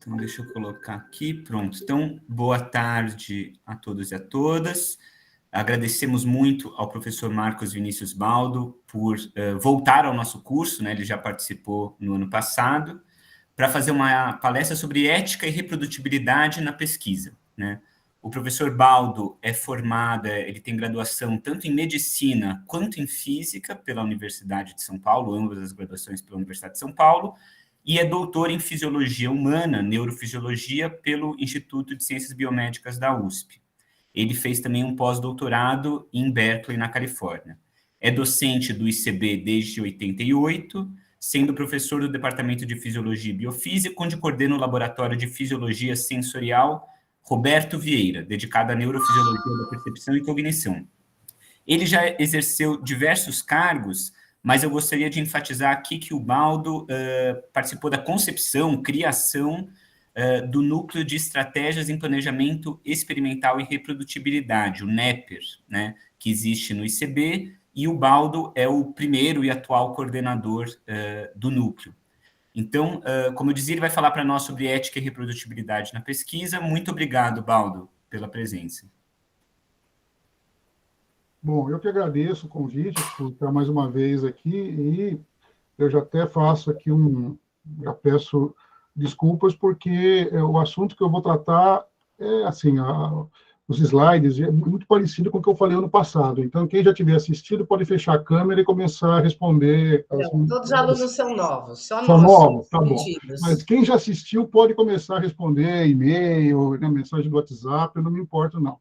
Então, deixa eu colocar aqui, pronto. Então, boa tarde a todos e a todas. Agradecemos muito ao professor Marcos Vinícius Baldo por voltar ao nosso curso, né? Ele já participou no ano passado, para fazer uma palestra sobre ética e reprodutibilidade na pesquisa, né? O professor Baldo é formado, ele tem graduação tanto em medicina quanto em física pela Universidade de São Paulo, ambas as graduações pela Universidade de São Paulo, e é doutor em Fisiologia Humana, Neurofisiologia, pelo Instituto de Ciências Biomédicas da USP. Ele fez também um pós-doutorado em Berkeley, na Califórnia. É docente do ICB desde 88, sendo professor do Departamento de Fisiologia e Biofísica, onde coordena o Laboratório de Fisiologia Sensorial Roberto Vieira, dedicado à neurofisiologia da percepção e cognição. Ele já exerceu diversos cargos, mas eu gostaria de enfatizar aqui que o Baldo participou da concepção, criação do Núcleo de Estratégias em Planejamento Experimental e Reprodutibilidade, o NEPER, né, que existe no ICB, e o Baldo é o primeiro e atual coordenador do núcleo. Então, como eu dizia, ele vai falar para nós sobre ética e reprodutibilidade na pesquisa. Muito obrigado, Baldo, pela presença. Bom, eu que agradeço o convite por estar mais uma vez aqui, e eu já até faço aqui já peço desculpas, porque o assunto que eu vou tratar é, assim, os slides é muito parecido com o que eu falei ano passado. Então, quem já tiver assistido pode fechar a câmera e começar a responder. Não, todos os alunos são novos, só são nós novos, somos tá bom. Mas quem já assistiu pode começar a responder e-mail, né, mensagem do WhatsApp, eu não me importo, não.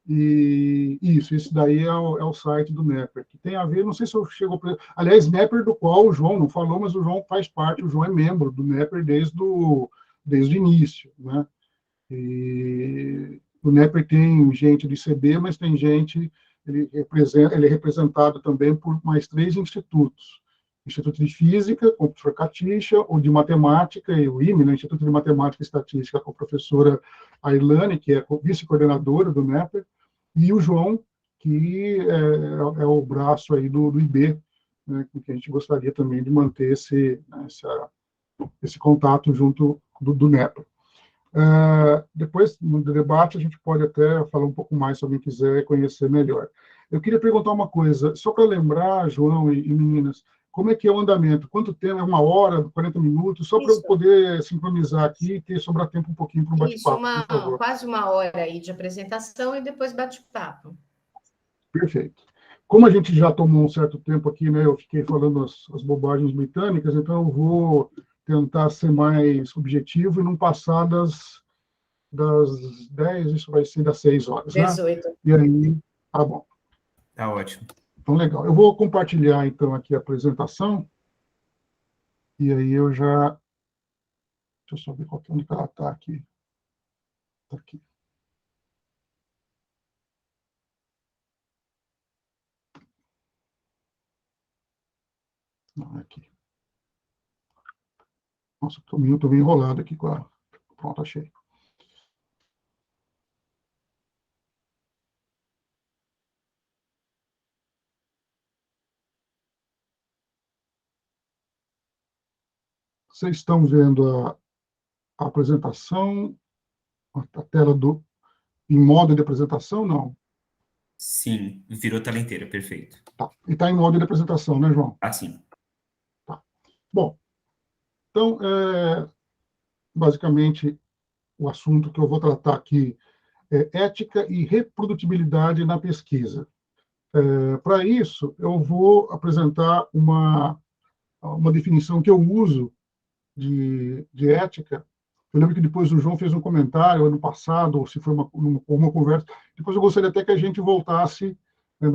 E isso daí é o site do NEPER, que tem a ver, não sei se eu chego... Aliás, NEPER do qual o João não falou, mas o João faz parte, o João é membro do NEPER desde o início, né? E o NEPER tem gente do ICB, mas tem gente, ele é representado também por mais 3 institutos. Instituto de Física, com o professor Catixa, o de Matemática, e o IME, né, Instituto de Matemática e Estatística, com a professora Ailane, que é vice-coordenadora do NEPER, e o João, que é o braço aí do IB, né, com que a gente gostaria também de manter esse contato junto do NEPER. Depois, no debate, a gente pode até falar um pouco mais, se alguém quiser conhecer melhor. Eu queria perguntar uma coisa, só para lembrar, João e meninas, como é que é o andamento? Quanto tempo? É 1 hora, 40 minutos? Só para eu poder sincronizar aqui e sobrar tempo um pouquinho para o bate-papo, por favor. Quase 1 hora aí de apresentação e depois bate-papo. Perfeito. Como a gente já tomou um certo tempo aqui, né, eu fiquei falando as bobagens britânicas, então eu vou tentar ser mais objetivo e não passar das 10, isso vai ser das 6 horas, 18. Né? E aí, tá bom. Tá ótimo. Então, legal. Eu vou compartilhar, então, aqui a apresentação, e aí eu já... Deixa eu só ver onde ela está aqui. Está aqui. Não, aqui. Nossa, estou meio enrolado aqui com a... Pronto, achei. Vocês estão vendo a apresentação, a tela em modo de apresentação, não? Sim, virou tela inteira, perfeito. Tá. E está em modo de apresentação, né, João? Ah, sim. Tá. Bom, então, basicamente, o assunto que eu vou tratar aqui é ética e reprodutibilidade na pesquisa. Para isso, eu vou apresentar uma definição que eu uso de ética. Eu lembro que depois o João fez um comentário ano passado, ou se foi uma conversa. Depois eu gostaria até que a gente voltasse, né,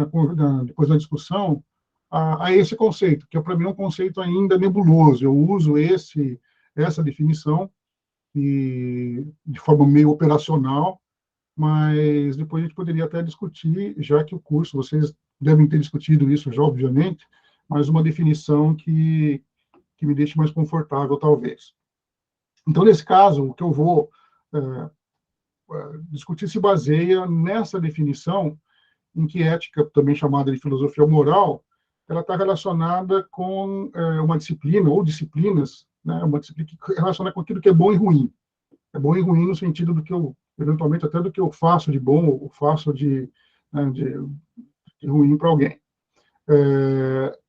depois da discussão, a esse conceito, que para mim é um conceito ainda nebuloso. Eu uso essa definição de forma meio operacional, mas depois a gente poderia até discutir, já que o curso, vocês devem ter discutido isso já, obviamente, mas uma definição que me deixe mais confortável, talvez. Então, nesse caso, o que eu vou discutir se baseia nessa definição, em que ética, também chamada de filosofia moral, ela está relacionada com uma disciplina, ou disciplinas, né? Uma disciplina que relaciona com aquilo que é bom e ruim. É bom e ruim no sentido do que eu, eventualmente, até do que eu faço de bom ou faço né, de ruim para alguém.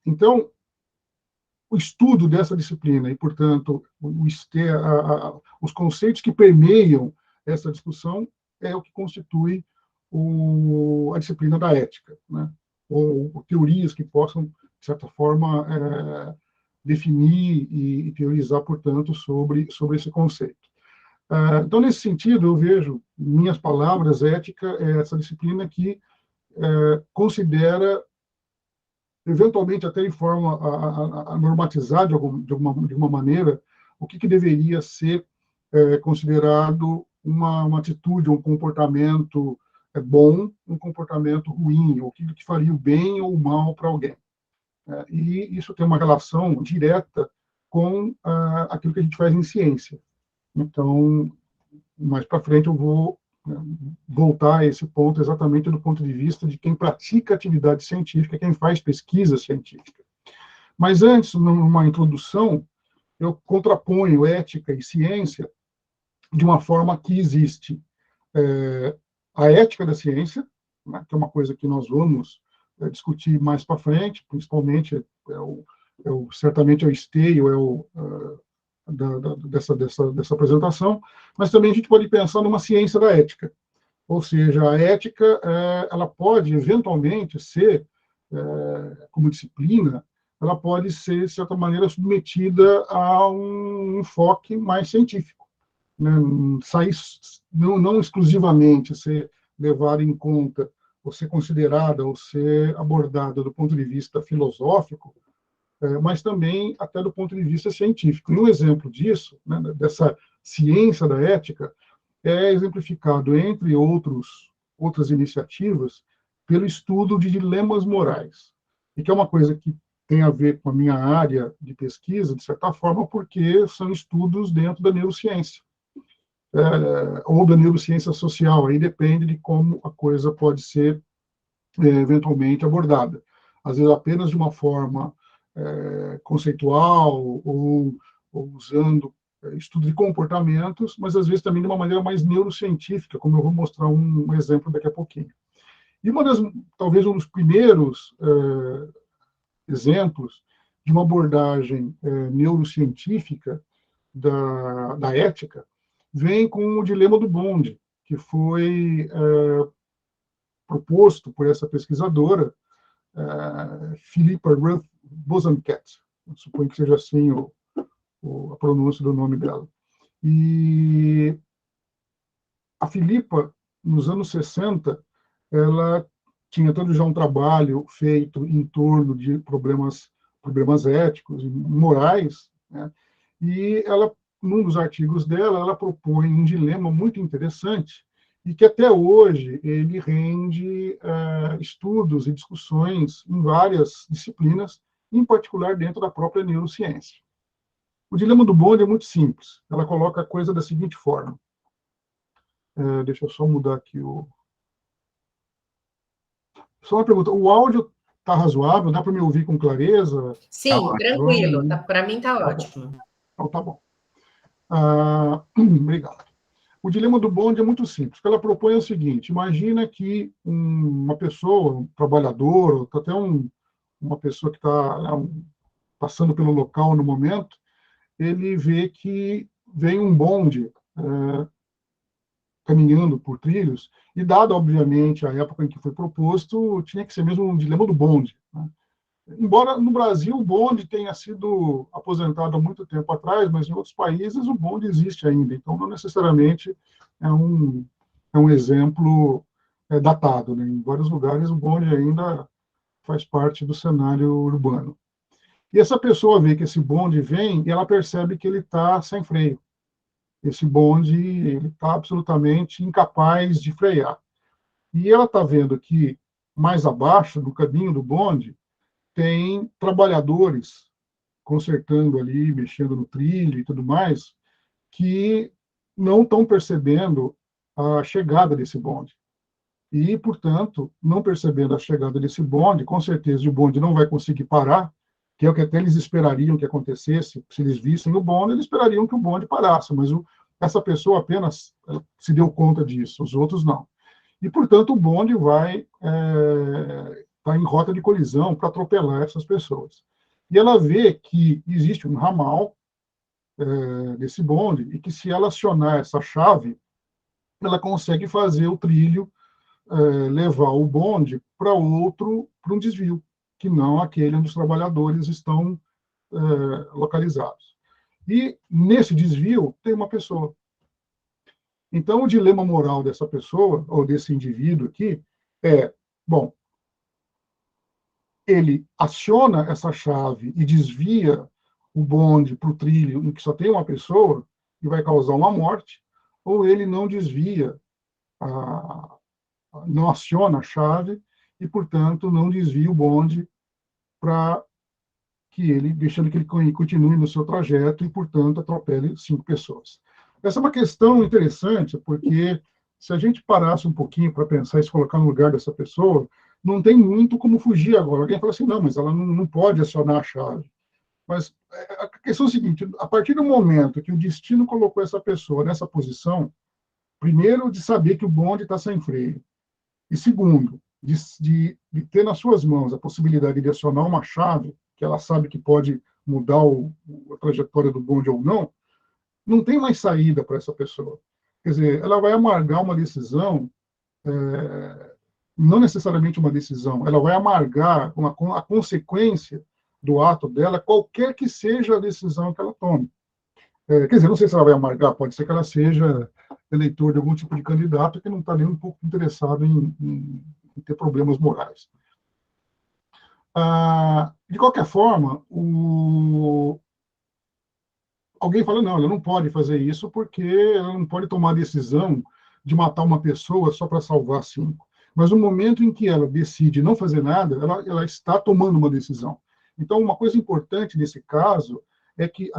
Então, o estudo dessa disciplina e, portanto, os conceitos que permeiam essa discussão é o que constitui a disciplina da ética, né? Ou teorias que possam, de certa forma, definir e teorizar, portanto, sobre esse conceito. Então, nesse sentido, eu vejo, em minhas palavras, ética é essa disciplina que considera, eventualmente até de forma a normatizar de alguma maneira, o que deveria ser considerado uma atitude, um comportamento bom, um comportamento ruim, ou aquilo que faria o bem ou o mal para alguém. E isso tem uma relação direta com aquilo que a gente faz em ciência. Então, mais para frente eu vou voltar a esse ponto exatamente do ponto de vista de quem pratica atividade científica, quem faz pesquisa científica. Mas antes, numa introdução, eu contraponho ética e ciência de uma forma que existe a ética da ciência, né, que é uma coisa que nós vamos discutir mais para frente, principalmente certamente é o esteio, dessa apresentação, mas também a gente pode pensar numa ciência da ética, ou seja, a ética ela pode eventualmente ser, como disciplina, ela pode ser, de certa maneira, submetida a um enfoque mais científico, né? Não exclusivamente ser levada em conta, ou ser considerada, ou ser abordada do ponto de vista filosófico, mas também até do ponto de vista científico. E um exemplo disso, né, dessa ciência da ética, é exemplificado, entre outras iniciativas, pelo estudo de dilemas morais, e que é uma coisa que tem a ver com a minha área de pesquisa, de certa forma, porque são estudos dentro da neurociência, ou da neurociência social, aí depende de como a coisa pode ser eventualmente abordada. Às vezes apenas de uma forma conceitual, ou usando estudo de comportamentos, mas às vezes também de uma maneira mais neurocientífica, como eu vou mostrar um exemplo daqui a pouquinho. E talvez um dos primeiros exemplos de uma abordagem neurocientífica da ética vem com o dilema do bonde, que foi proposto por essa pesquisadora, Philippa Ruth Bosanquet, suponho que seja assim a pronúncia do nome dela. E a Philippa, nos anos 60, ela tinha todo já um trabalho feito em torno de problemas éticos e morais, né? E ela, num dos artigos dela, ela propõe um dilema muito interessante e que até hoje ele rende estudos e discussões em várias disciplinas, em particular dentro da própria neurociência. O dilema do bonde é muito simples. Ela coloca a coisa da seguinte forma. Deixa eu só mudar aqui Só uma pergunta. O áudio está razoável? Dá para me ouvir com clareza? Sim, tranquilo. Para mim está ótimo. Então, tá bom. Obrigado. O dilema do bonde é muito simples. O que ela propõe é o seguinte: imagina que uma pessoa, um trabalhador, ou até uma pessoa que está passando pelo local no momento, ele vê que vem um bonde caminhando por trilhos, e dado, obviamente, a época em que foi proposto, tinha que ser mesmo um dilema do bonde, né? Embora no Brasil o bonde tenha sido aposentado há muito tempo atrás, mas em outros países o bonde existe ainda, então não necessariamente é um exemplo datado, né? Em vários lugares o bonde ainda faz parte do cenário urbano. E essa pessoa vê que esse bonde vem e ela percebe que ele está sem freio. Esse bonde está absolutamente incapaz de frear. E ela está vendo que, mais abaixo, no caminho do bonde, tem trabalhadores consertando ali, mexendo no trilho e tudo mais, que não estão percebendo a chegada desse bonde. E, portanto, não percebendo a chegada desse bonde, com certeza o bonde não vai conseguir parar, que é o que até eles esperariam que acontecesse, se eles vissem o bonde, eles esperariam que o bonde parasse, mas essa pessoa apenas se deu conta disso, os outros não. E, portanto, o bonde vai tá em rota de colisão para atropelar essas pessoas. E ela vê que existe um ramal desse bonde e que, se ela acionar essa chave, ela consegue fazer o trilho, levar o bonde para um desvio, que não aquele onde os trabalhadores estão localizados. E, nesse desvio, tem uma pessoa. Então, o dilema moral dessa pessoa, ou desse indivíduo aqui, bom, ele aciona essa chave e desvia o bonde para o trilho em que só tem uma pessoa e vai causar uma morte, ou ele não desvia, não aciona a chave e, portanto, não desvia o bonde para deixando que ele continue no seu trajeto e, portanto, atropele 5 pessoas. Essa é uma questão interessante, porque se a gente parasse um pouquinho para pensar e se colocar no lugar dessa pessoa, não tem muito como fugir agora. Alguém fala assim, não, mas ela não pode acionar a chave. Mas a questão é a seguinte, a partir do momento que o destino colocou essa pessoa nessa posição, primeiro, de saber que o bonde está sem freio, e segundo, de ter nas suas mãos a possibilidade de acionar uma chave, que ela sabe que pode mudar a trajetória do bonde ou não, não tem mais saída para essa pessoa. Quer dizer, ela vai amargar uma decisão, não necessariamente uma decisão, ela vai amargar a consequência do ato dela, qualquer que seja a decisão que ela tome. Quer dizer, não sei se ela vai amargar, pode ser que ela seja eleitor de algum tipo de candidato que não está nem um pouco interessado em ter problemas morais. De qualquer forma, alguém fala, não, ela não pode fazer isso porque ela não pode tomar a decisão de matar uma pessoa só para salvar 5. Mas no momento em que ela decide não fazer nada, ela está tomando uma decisão. Então, uma coisa importante nesse caso é que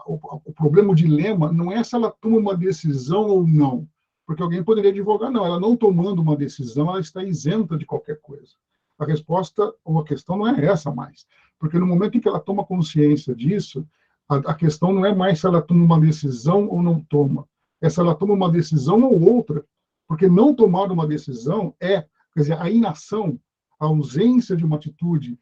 o problema, o dilema, não é se ela toma uma decisão ou não, porque alguém poderia advogar, não, ela não tomando uma decisão, ela está isenta de qualquer coisa. A resposta, ou a questão não é essa mais, porque no momento em que ela toma consciência disso, a questão não é mais se ela toma uma decisão ou não toma, é se ela toma uma decisão ou outra, porque não tomar uma decisão quer dizer, a inação, a ausência de uma atitude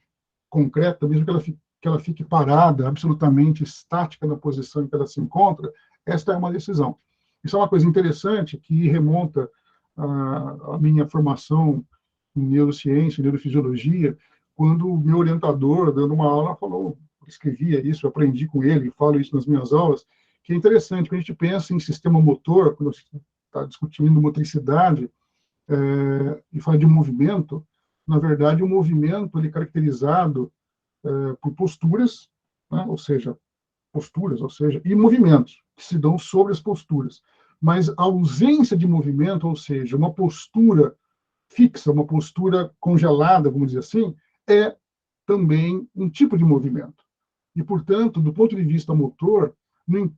concreta, mesmo que ela fique parada, absolutamente estática na posição em que ela se encontra, esta é uma decisão. Isso é uma coisa interessante que remonta à minha formação em neurociência, em neurofisiologia, quando o meu orientador, dando uma aula, falou, escrevia isso, eu aprendi com ele, falo isso nas minhas aulas, que é interessante, quando a gente pensa em sistema motor, quando a gente está discutindo motricidade, e fala de movimento, na verdade, o movimento ele é caracterizado por posturas, né? ou seja, e movimentos que se dão sobre as posturas. Mas a ausência de movimento, ou seja, uma postura fixa, uma postura congelada, vamos dizer assim, é também um tipo de movimento. E, portanto, do ponto de vista motor,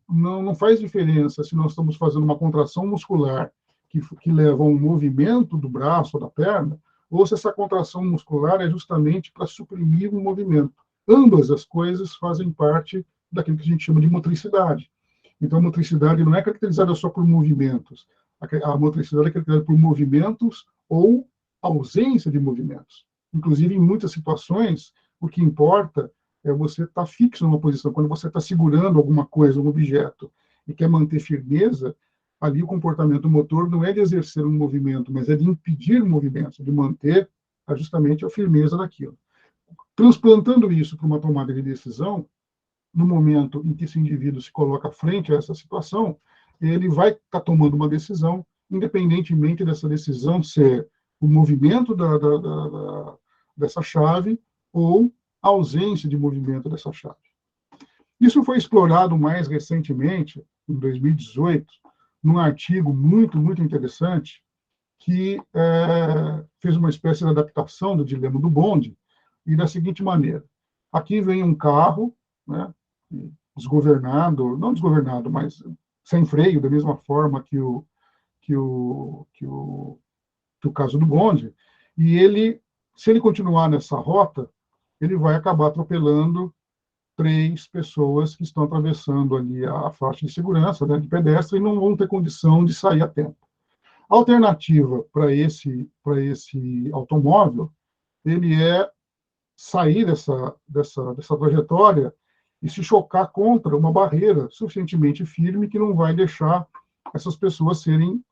não faz diferença se nós estamos fazendo uma contração muscular que leva a um movimento do braço ou da perna, ou se essa contração muscular é justamente para suprimir um movimento. Ambas as coisas fazem parte daquilo que a gente chama de motricidade. Então, a motricidade não é caracterizada só por movimentos. A motricidade é caracterizada por movimentos ou ausência de movimentos. Inclusive, em muitas situações, o que importa é você estar fixo numa posição. Quando você está segurando alguma coisa, um objeto, e quer manter firmeza, ali o comportamento motor não é de exercer um movimento, mas é de impedir movimentos, de manter justamente a firmeza daquilo. Transplantando isso para uma tomada de decisão, no momento em que esse indivíduo se coloca frente a essa situação, ele vai estar tomando uma decisão, independentemente dessa decisão ser o movimento dessa chave ou a ausência de movimento dessa chave. Isso foi explorado mais recentemente, em 2018, num artigo muito, muito interessante, que fez uma espécie de adaptação do dilema do bonde, e da seguinte maneira. Aqui vem um carro, né, desgovernado, não desgovernado, mas sem freio, da mesma forma que o caso do bonde, e ele, se ele continuar nessa rota, ele vai acabar atropelando 3 pessoas que estão atravessando ali a faixa de segurança, né, de pedestre, e não vão ter condição de sair a tempo. A alternativa para esse automóvel, ele é sair dessa trajetória e se chocar contra uma barreira suficientemente firme que não vai deixar essas pessoas serem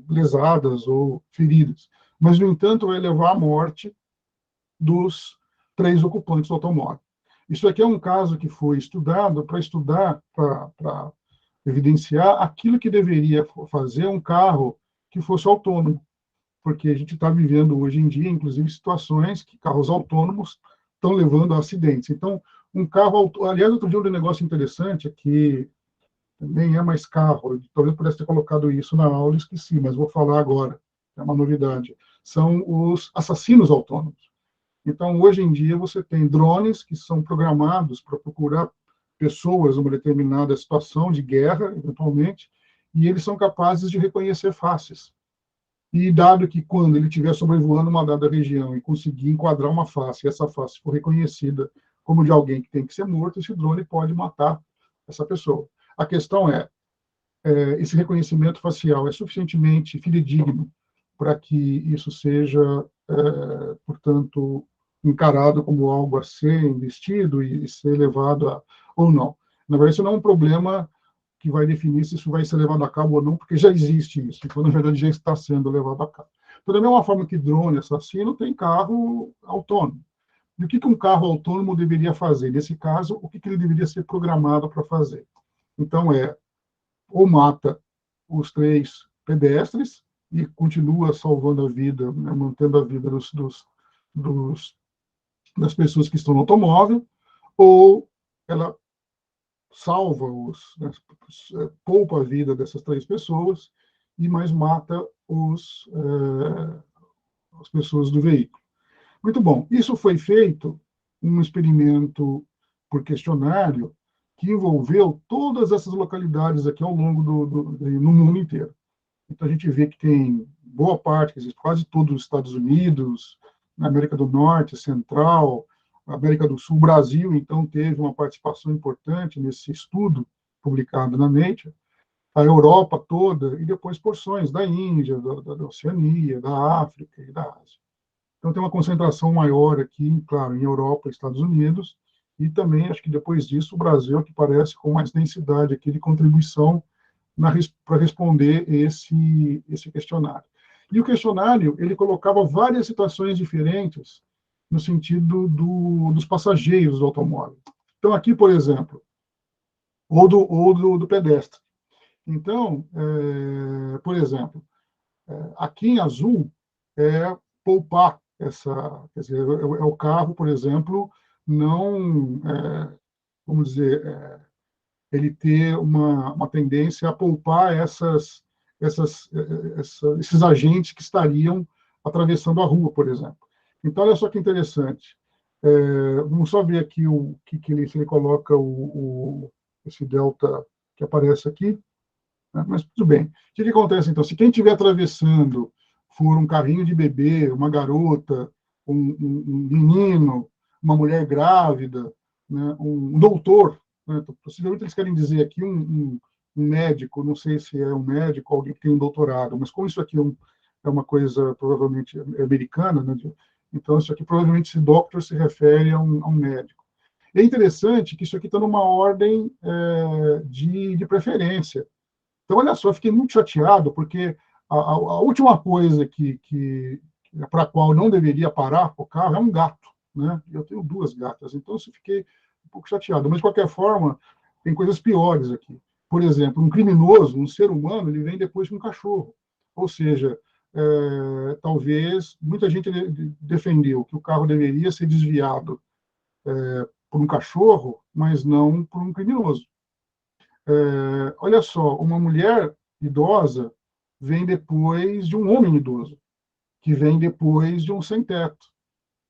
lesadas ou feridas. Mas, no entanto, vai levar à morte dos 3 ocupantes do automóvel. Isso aqui é um caso que foi estudado para evidenciar aquilo que deveria fazer um carro que fosse autônomo, porque a gente está vivendo hoje em dia, inclusive, situações que carros autônomos estão levando a acidentes. Então, um carro... Aliás, outro dia um negócio interessante é que nem é mais carro, eu talvez pudesse ter colocado isso na aula, esqueci, mas vou falar agora, é uma novidade. São os assassinos autônomos. Então, hoje em dia, você tem drones que são programados para procurar pessoas numa determinada situação de guerra, eventualmente, e eles são capazes de reconhecer faces. E dado que quando ele estiver sobrevoando uma dada região e conseguir enquadrar uma face, e essa face for reconhecida como de alguém que tem que ser morto, esse drone pode matar essa pessoa. A questão esse reconhecimento facial é suficientemente fidedigno para que isso seja, portanto, encarado como algo a ser investido e ser levado ou não. Na verdade, isso não é um problema que vai definir se isso vai ser levado a cabo ou não, porque já existe isso, então, na verdade, já está sendo levado a cabo. Então, da mesma forma que drone assassino, tem carro autônomo. E o que um carro autônomo deveria fazer? Nesse caso, o que ele deveria ser programado para fazer? Então, ou mata os 3 pedestres e continua salvando a vida, né, mantendo a vida das pessoas que estão no automóvel, ou ela salva né, poupa a vida dessas 3 pessoas e mais mata as pessoas do veículo. Muito bom. Isso foi feito um experimento por questionário que envolveu todas essas localidades aqui ao longo no mundo inteiro. Então, a gente vê que tem boa parte, quase todos os Estados Unidos, na América do Norte, Central, América do Sul, Brasil, então, teve uma participação importante nesse estudo publicado na Nature, a Europa toda, e depois porções da Índia, da Oceania, da África e da Ásia. Então, tem uma concentração maior aqui, claro, em Europa e Estados Unidos, e também, acho que depois disso, o Brasil é que parece com mais densidade aqui de contribuição para responder esse questionário. E o questionário, ele colocava várias situações diferentes no sentido dos passageiros do automóvel. Então, aqui, por exemplo, ou do pedestre. Então, por exemplo, aqui em azul é poupar quer dizer, é o carro, por exemplo, não, vamos dizer, ele ter uma tendência a poupar esses agentes que estariam atravessando a rua, por exemplo. Então, olha só que interessante. Vamos só ver aqui se ele coloca esse delta que aparece aqui, né? Mas tudo bem. O que acontece, então? Se quem estiver atravessando for um carrinho de bebê, uma garota, um menino, uma mulher grávida, né? Um doutor, né? Possivelmente eles querem dizer aqui um médico, não sei se é um médico ou alguém que tem um doutorado, mas como isso aqui é uma coisa provavelmente americana, né? Então isso aqui provavelmente esse doctor se refere a um médico. É interessante que isso aqui está numa ordem de preferência. Então, olha só, eu fiquei muito chateado, porque a última coisa para a qual não deveria parar o carro é um gato, né? Eu tenho 2 gatas, então eu fiquei um pouco chateado. Mas, de qualquer forma, tem coisas piores aqui. Por exemplo, um criminoso, um ser humano, ele vem depois de um cachorro. Ou seja, talvez muita gente defendeu que o carro deveria ser desviado por um cachorro, mas não por um criminoso. Olha só, uma mulher idosa vem depois de um homem idoso, que vem depois de um sem-teto,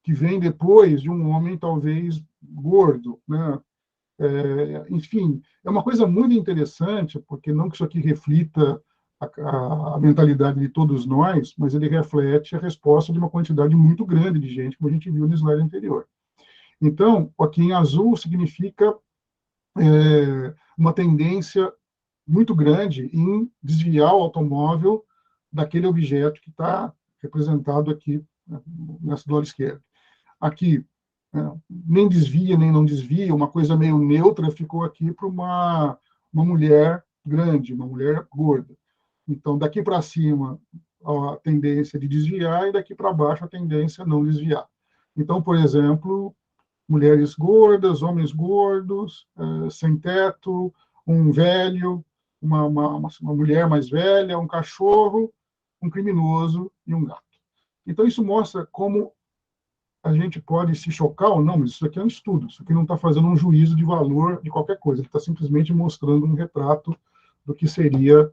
que vem depois de um homem talvez gordo, né? Enfim, é uma coisa muito interessante, porque não que isso aqui reflita a mentalidade de todos nós, mas ele reflete a resposta de uma quantidade muito grande de gente, como a gente viu no slide anterior. Então, aqui em azul significa uma tendência muito grande em desviar o automóvel daquele objeto que está representado aqui, né, nessa do lado esquerdo. Aqui, nem desvia, nem não desvia, uma coisa meio neutra ficou aqui para uma mulher grande, uma mulher gorda. Então, daqui para cima, a tendência de desviar, e daqui para baixo, a tendência a não desviar. Então, por exemplo, mulheres gordas, homens gordos, sem teto, um velho, uma mulher mais velha, um cachorro, um criminoso e um gato. Então, isso mostra como a gente pode se chocar ou não, mas isso aqui é um estudo, isso aqui não está fazendo um juízo de valor de qualquer coisa, ele está simplesmente mostrando um retrato do que seria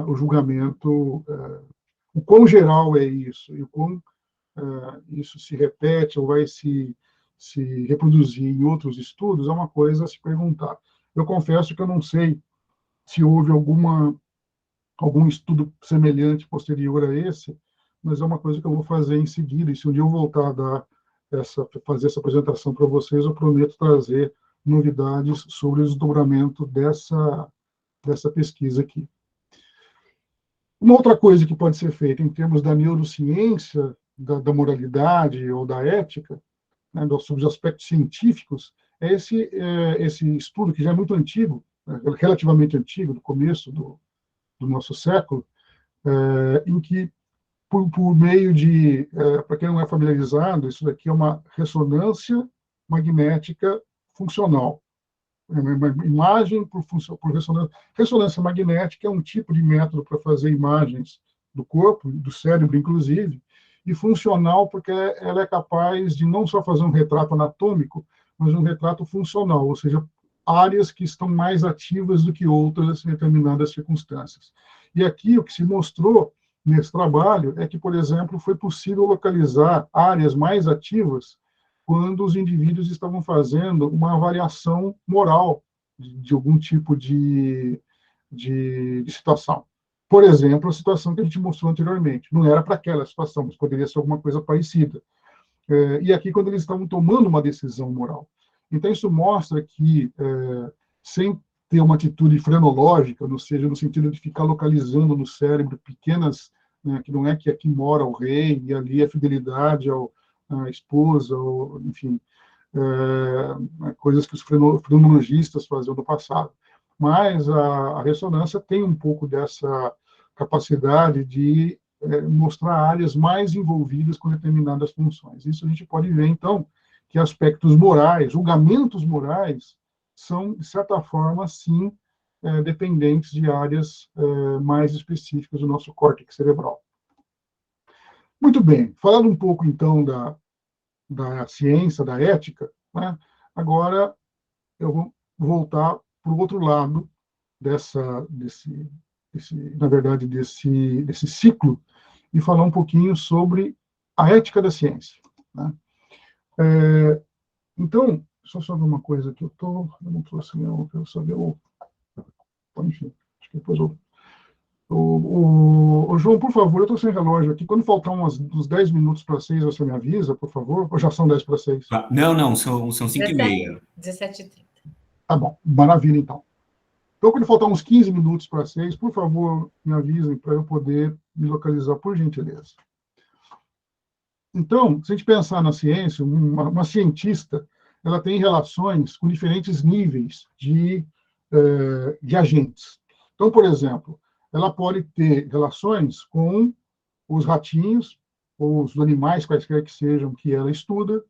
o julgamento, o quão geral é isso, e o quão isso se repete ou vai se reproduzir em outros estudos, é uma coisa a se perguntar. Eu confesso que eu não sei se houve algum estudo semelhante posterior a esse, mas é uma coisa que eu vou fazer em seguida, e se um dia eu voltar a fazer essa apresentação para vocês, eu prometo trazer novidades sobre o desdobramento dessa pesquisa aqui. Uma outra coisa que pode ser feita em termos da neurociência, da moralidade ou da ética, né, sobre os aspectos científicos, é esse estudo que já é muito antigo, relativamente antigo, do começo do nosso século, em que, por meio de, para quem não é familiarizado, isso daqui é uma ressonância magnética funcional. Uma imagem por ressonância. Ressonância magnética é um tipo de método para fazer imagens do corpo, do cérebro, inclusive, e funcional porque ela é capaz de não só fazer um retrato anatômico, mas um retrato funcional, ou seja, áreas que estão mais ativas do que outras em determinadas circunstâncias. E aqui o que se mostrou nesse trabalho é que, por exemplo, foi possível localizar áreas mais ativas quando os indivíduos estavam fazendo uma avaliação moral de algum tipo de situação. Por exemplo, a situação que a gente mostrou anteriormente. Não era para aquela situação, mas poderia ser alguma coisa parecida. E aqui, quando eles estavam tomando uma decisão moral. Então, isso mostra que, sem ter uma atitude frenológica, ou seja, no sentido de ficar localizando no cérebro pequenas, né, que não é que aqui mora o rei, e ali a fidelidade à esposa, ou, enfim, coisas que os frenologistas faziam no passado. Mas a ressonância tem um pouco dessa capacidade de mostrar áreas mais envolvidas com determinadas funções. Isso a gente pode ver, então, que aspectos morais, julgamentos morais, são, de certa forma, sim, dependentes de áreas mais específicas do nosso córtex cerebral. Muito bem, falando um pouco, então, da ciência, da ética, né? Agora eu vou voltar para o outro lado na verdade, desse ciclo, e falar um pouquinho sobre a ética da ciência, né? Então, deixa eu só ver uma coisa que eu não trouxe nenhum, eu quero saber enfim, acho que depois João, por favor, eu estou sem relógio aqui. Quando faltar uns 10 minutos para 6, você me avisa, por favor? Ou já são 10 para 6? Não, são 5h30. 17h30. Tá bom, maravilha, então. Então, quando faltar uns 15 minutos para 6, por favor, me avisem para eu poder me localizar, por gentileza. Então, se a gente pensar na ciência, uma cientista, ela tem relações com diferentes níveis de agentes. Então, por exemplo, ela pode ter relações com os ratinhos, ou os animais, quaisquer que sejam, que ela estuda,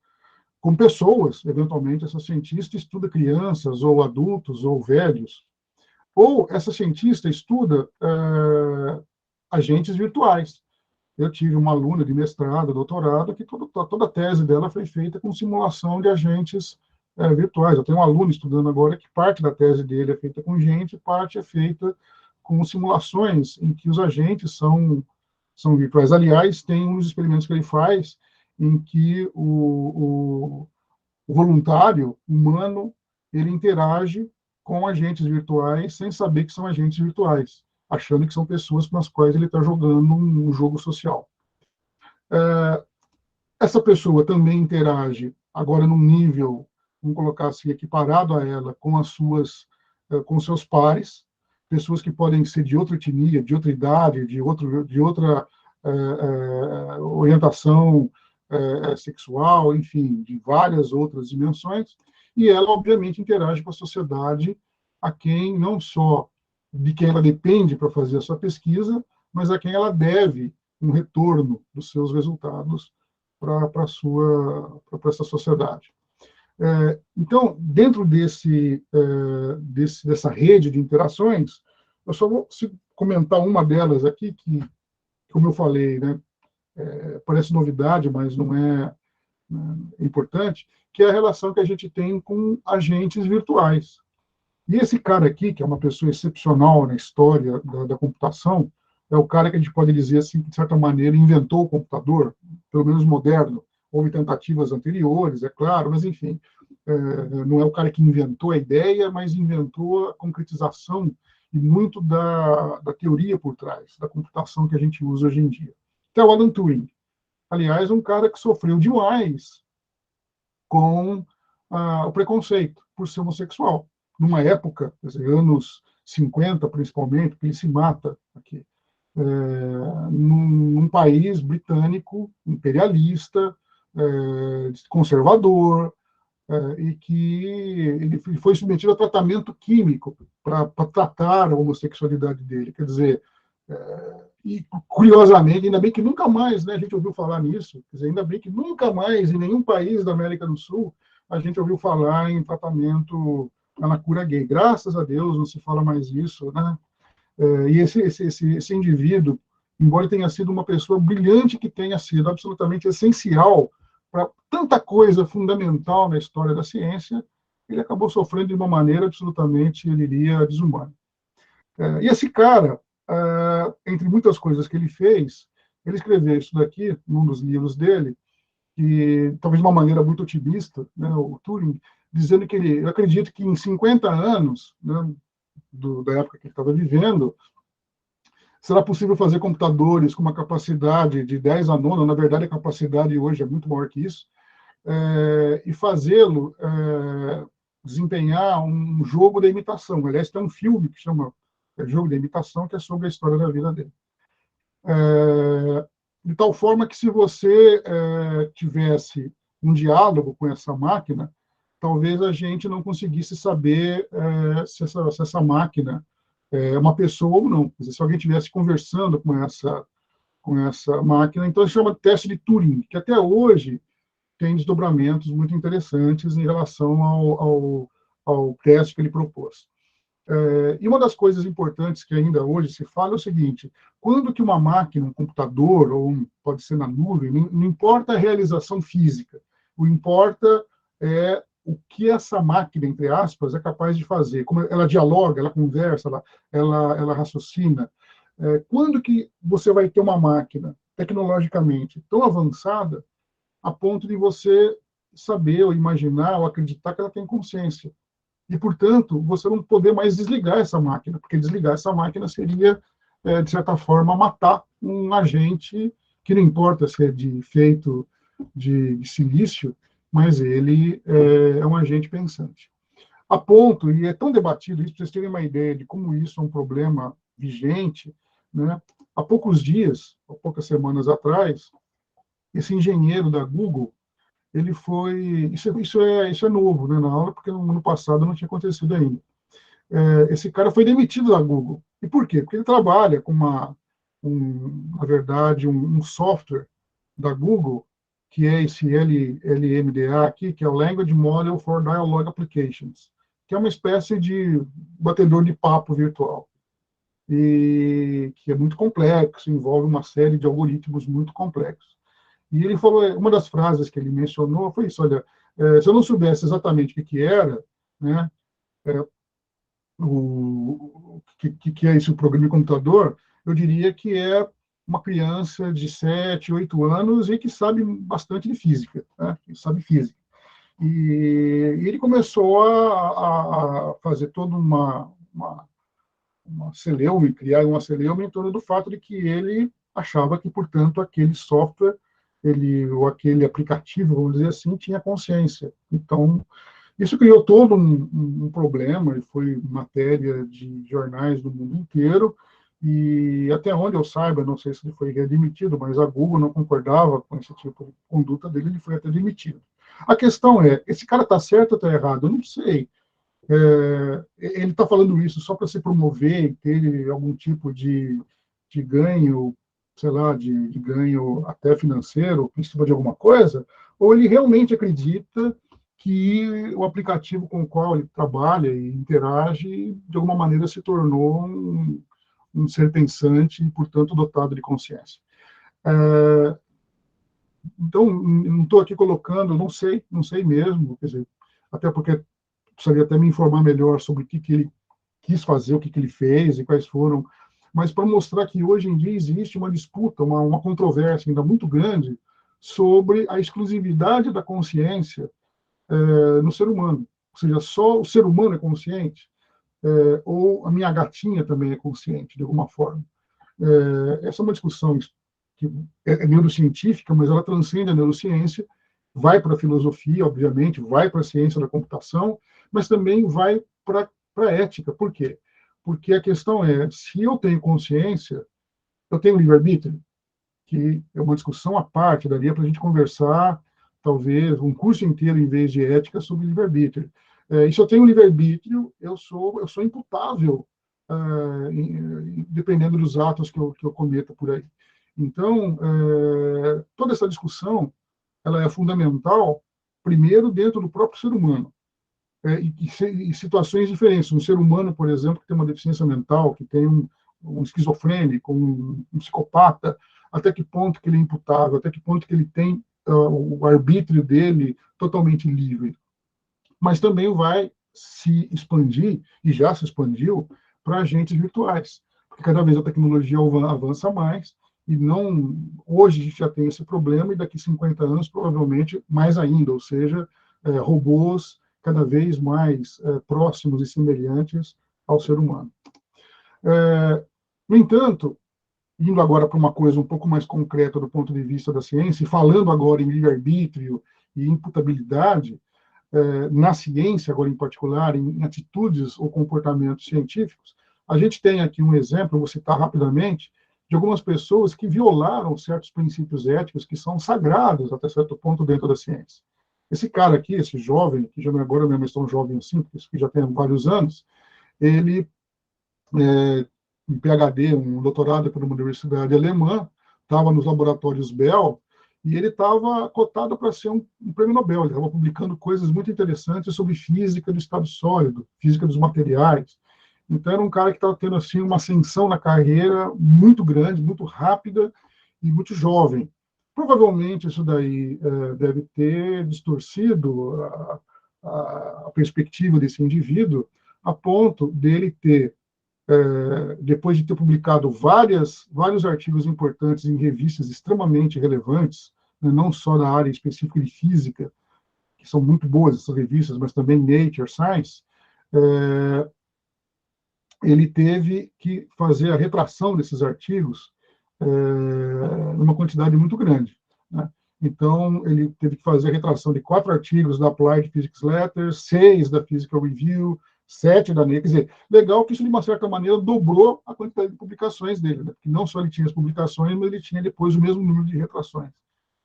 com pessoas, eventualmente, essa cientista estuda crianças, ou adultos, ou velhos. Ou essa cientista estuda agentes virtuais. Eu tive uma aluna de mestrado, doutorado, que toda a tese dela foi feita com simulação de agentes virtuais. Eu tenho um aluno estudando agora que parte da tese dele é feita com gente, parte é feita com simulações em que os agentes são virtuais. Aliás, tem uns experimentos que ele faz em que o voluntário humano ele interage com agentes virtuais sem saber que são agentes virtuais. achando que são pessoas com as quais ele está jogando um jogo social. Essa pessoa também interage, agora num nível, vamos colocar assim, equiparado a ela, com seus pares, pessoas que podem ser de outra etnia, de outra idade, de outra orientação sexual, enfim, de várias outras dimensões, e ela, obviamente, interage com a sociedade a quem não só de quem ela depende para fazer a sua pesquisa, mas a quem ela deve um retorno dos seus resultados para essa sociedade. Então, dentro dessa rede de interações, eu só vou comentar uma delas aqui, que, como eu falei, né, parece novidade, mas não é importante, que é a relação que a gente tem com agentes virtuais. E esse cara aqui, que é uma pessoa excepcional na história da computação, é o cara que a gente pode dizer, assim, que, de certa maneira, inventou o computador, pelo menos moderno. Houve tentativas anteriores, é claro, mas, enfim, não é o cara que inventou a ideia, mas inventou a concretização e muito da teoria por trás, da computação que a gente usa hoje em dia. Então, o Alan Turing, aliás, um cara que sofreu demais com o preconceito por ser homossexual. Numa época, anos 50, principalmente, que ele se mata aqui, num país britânico, imperialista, conservador, e que ele foi submetido a tratamento químico para tratar a homossexualidade dele. Quer dizer, e curiosamente, ainda bem que nunca mais, né, a gente ouviu falar nisso, quer dizer, ainda bem que nunca mais, em nenhum país da América do Sul, a gente ouviu falar em tratamento na cura gay. Graças a Deus não se fala mais isso, né? E esse indivíduo, embora tenha sido uma pessoa brilhante, que tenha sido absolutamente essencial para tanta coisa fundamental na história da ciência, ele acabou sofrendo de uma maneira absolutamente, eu diria, desumana. E esse cara, entre muitas coisas que ele fez, ele escreveu isso daqui, num dos livros dele, que talvez de uma maneira muito otimista, né, o Turing, dizendo que eu acredito que em 50 anos, né, da época que ele estava vivendo, será possível fazer computadores com uma capacidade de 10 a 9, na verdade a capacidade hoje é muito maior que isso, e fazê-lo desempenhar um jogo da imitação. Aliás, tem um filme que chama Jogo da Imitação, que é sobre a história da vida dele. De tal forma que, se você tivesse um diálogo com essa máquina, talvez a gente não conseguisse saber se essa máquina é uma pessoa ou não. Quer dizer, se alguém estivesse conversando com essa máquina, então se chama teste de Turing, que até hoje tem desdobramentos muito interessantes em relação ao teste que ele propôs. E uma das coisas importantes que ainda hoje se fala é o seguinte: quando que uma máquina, um computador, ou pode ser na nuvem, não importa a realização física, o importa é o que essa máquina, entre aspas, é capaz de fazer, como ela dialoga, ela conversa, ela raciocina. Quando que você vai ter uma máquina tecnologicamente tão avançada a ponto de você saber, ou imaginar, ou acreditar que ela tem consciência? E, portanto, você não poder mais desligar essa máquina, porque desligar essa máquina seria, de certa forma, matar um agente que não importa se é feito de silício, mas ele é um agente pensante. A ponto, e é tão debatido isso, para vocês terem uma ideia de como isso é um problema vigente, né? Há poucos dias, há poucas semanas atrás, esse engenheiro da Google, ele foi... Isso é novo, né, na aula, porque no ano passado não tinha acontecido ainda. Esse cara foi demitido da Google. E por quê? Porque ele trabalha com na verdade, um software da Google, que é esse LMDA aqui, que é o Language Model for Dialogue Applications, que é uma espécie de batedor de papo virtual, e que é muito complexo, envolve uma série de algoritmos muito complexos. E ele falou, uma das frases que ele mencionou foi isso: olha, se eu não soubesse exatamente o que era, né, o que é esse programa de computador, eu diria que é uma criança de 7, 8 anos e que sabe bastante de física, né, que sabe física. E ele começou a fazer toda criar uma celeuma em torno do fato de que ele achava que, portanto, aquele software, ou aquele aplicativo, vamos dizer assim, tinha consciência. Então, isso criou todo um problema, e foi matéria de jornais do mundo inteiro, e até onde eu saiba, não sei se ele foi admitido, mas a Google não concordava com esse tipo de conduta dele, ele foi até demitido. A questão é, esse cara está certo ou está errado? Eu não sei. Ele está falando isso só para se promover e ter algum tipo de ganho, sei lá, de ganho até financeiro, em cima de alguma coisa, ou ele realmente acredita que o aplicativo com o qual ele trabalha e interage, de alguma maneira, se tornou um ser pensante e, portanto, dotado de consciência. Então, não estou aqui colocando, não sei mesmo, quer dizer, até porque precisaria até me informar melhor sobre o que ele quis fazer, o que ele fez e quais foram, mas para mostrar que hoje em dia existe uma disputa, uma controvérsia ainda muito grande sobre a exclusividade da consciência no ser humano. Ou seja, só o ser humano é consciente, ou a minha gatinha também é consciente, de alguma forma. Essa é uma discussão que é neurocientífica, mas ela transcende a neurociência, vai para a filosofia, obviamente, vai para a ciência da computação, mas também vai para a ética. Por quê? Porque a questão é, se eu tenho consciência, eu tenho livre-arbítrio, que é uma discussão à parte, daria para a gente conversar, talvez, um curso inteiro, em vez de ética, sobre livre-arbítrio. E se eu tenho livre-arbítrio, eu sou imputável, dependendo dos atos que eu cometa por aí. Então, toda essa discussão, ela é fundamental, primeiro, dentro do próprio ser humano, e situações diferentes. Um ser humano, por exemplo, que tem uma deficiência mental, que tem um esquizofrênico, um psicopata, até que ponto que ele é imputável, até que ponto que ele tem o arbítrio dele totalmente livre. Mas também vai se expandir, e já se expandiu, para agentes virtuais, porque cada vez a tecnologia avança mais, e não, hoje a gente já tem esse problema, e daqui 50 anos, provavelmente, mais ainda, ou seja, robôs cada vez mais próximos e semelhantes ao ser humano. No entanto, indo agora para uma coisa um pouco mais concreta do ponto de vista da ciência, e falando agora em livre-arbítrio e imputabilidade, na ciência, agora em particular, em atitudes ou comportamentos científicos, a gente tem aqui um exemplo, vou citar rapidamente, de algumas pessoas que violaram certos princípios éticos que são sagrados até certo ponto dentro da ciência. Esse cara aqui, esse jovem, que já não é agora mesmo tão jovem assim, que já tem vários anos, ele um PhD, um doutorado por uma universidade alemã, estava nos laboratórios Bell, e ele estava cotado para ser um prêmio Nobel. Ele estava publicando coisas muito interessantes sobre física do estado sólido, física dos materiais. Então, era um cara que estava tendo assim, uma ascensão na carreira muito grande, muito rápida e muito jovem. Provavelmente, isso daí deve ter distorcido a perspectiva desse indivíduo, a ponto dele ter depois de ter publicado vários artigos importantes em revistas extremamente relevantes, né, não só na área específica de física, que são muito boas essas revistas, mas também Nature, Science, ele teve que fazer a retração desses artigos numa quantidade muito grande, né? Então, ele teve que fazer a retração de 4 artigos da Applied Physics Letters, 6 da Physical Review, 7 da NEA. Quer dizer, legal que isso, de uma certa maneira, dobrou a quantidade de publicações dele, né? Porque não só ele tinha as publicações, mas ele tinha depois o mesmo número de retrações.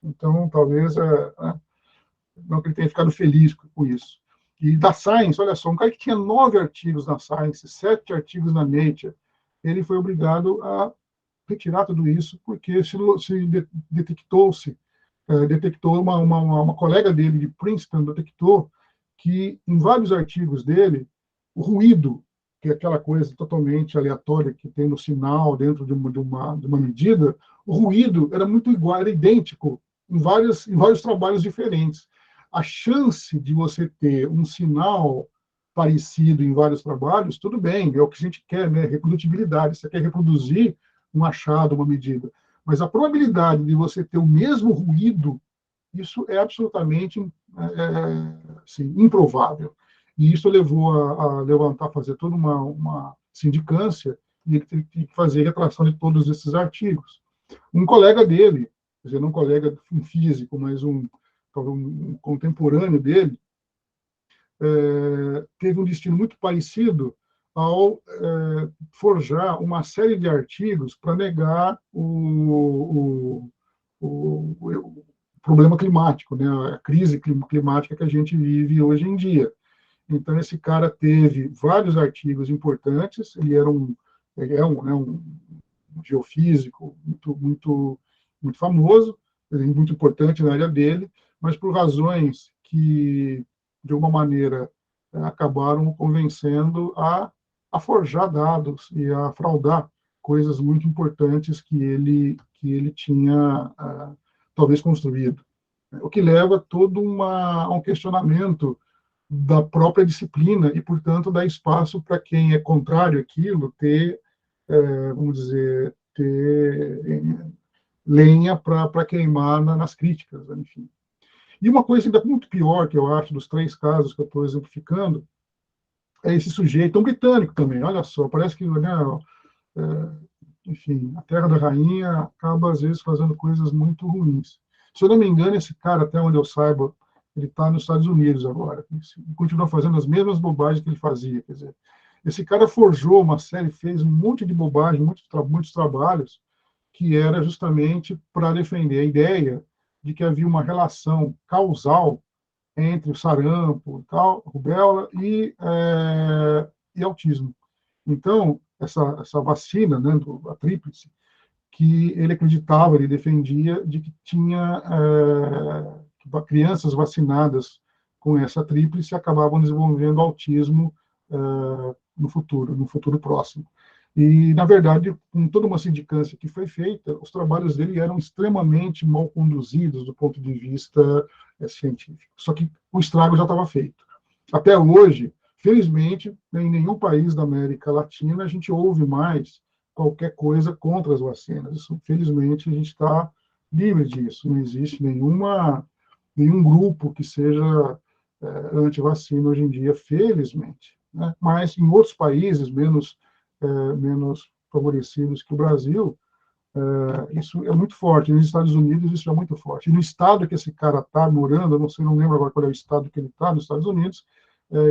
Então, talvez, não que ele tenha ficado feliz com isso. E da Science, olha só, um cara que tinha 9 artigos na Science, 7 artigos na Nature, ele foi obrigado a retirar tudo isso, porque detectou uma colega dele de Princeton, detectou que em vários artigos dele, o ruído, que é aquela coisa totalmente aleatória que tem no sinal dentro de uma medida, o ruído era muito igual, era idêntico em vários trabalhos diferentes. A chance de você ter um sinal parecido em vários trabalhos, tudo bem, é o que a gente quer, né? Reprodutibilidade, você quer reproduzir um achado, uma medida. Mas a probabilidade de você ter o mesmo ruído, isso é absolutamente assim, improvável. E isso levou a levantar, fazer toda uma sindicância, e ele teve que fazer a retração de todos esses artigos. Um colega dele, quer dizer, não um colega físico, mas um contemporâneo dele, teve um destino muito parecido ao forjar uma série de artigos para negar o problema climático, né, a crise climática que a gente vive hoje em dia. Então, esse cara teve vários artigos importantes, ele é um geofísico muito famoso, muito importante na área dele, mas por razões que, de alguma maneira, acabaram o convencendo a forjar dados e a fraudar coisas muito importantes que ele tinha, talvez, construído. O que leva todo a um questionamento da própria disciplina e, portanto, dá espaço para quem é contrário àquilo ter, vamos dizer, ter lenha para queimar nas críticas, enfim. E uma coisa ainda muito pior, que eu acho, dos 3 casos que eu estou exemplificando, é esse sujeito, um britânico também, olha só, parece que, né, enfim, a terra da rainha acaba, às vezes, fazendo coisas muito ruins. Se eu não me engano, esse cara, até onde eu saiba, ele está nos Estados Unidos agora, e continua fazendo as mesmas bobagens que ele fazia, quer dizer, esse cara forjou uma série, fez um monte de bobagem, muitos trabalhos, que era justamente para defender a ideia de que havia uma relação causal entre o sarampo, rubéola e autismo. Então, essa vacina, né, a tríplice, que ele acreditava, ele defendia, de que tinha crianças vacinadas com essa tríplice acabavam desenvolvendo autismo no futuro próximo. E, na verdade, com toda uma sindicância que foi feita, os trabalhos dele eram extremamente mal conduzidos do ponto de vista científico. Só que o estrago já estava feito. Até hoje, felizmente, em nenhum país da América Latina a gente ouve mais qualquer coisa contra as vacinas. Isso, felizmente, a gente está livre disso. Não existe nenhum grupo que seja anti-vacina hoje em dia, felizmente. Né? Mas em outros países menos favorecidos que o Brasil, isso é muito forte. Nos Estados Unidos, isso é muito forte. E no estado que esse cara está morando, eu não lembro agora qual é o estado que ele está, nos Estados Unidos,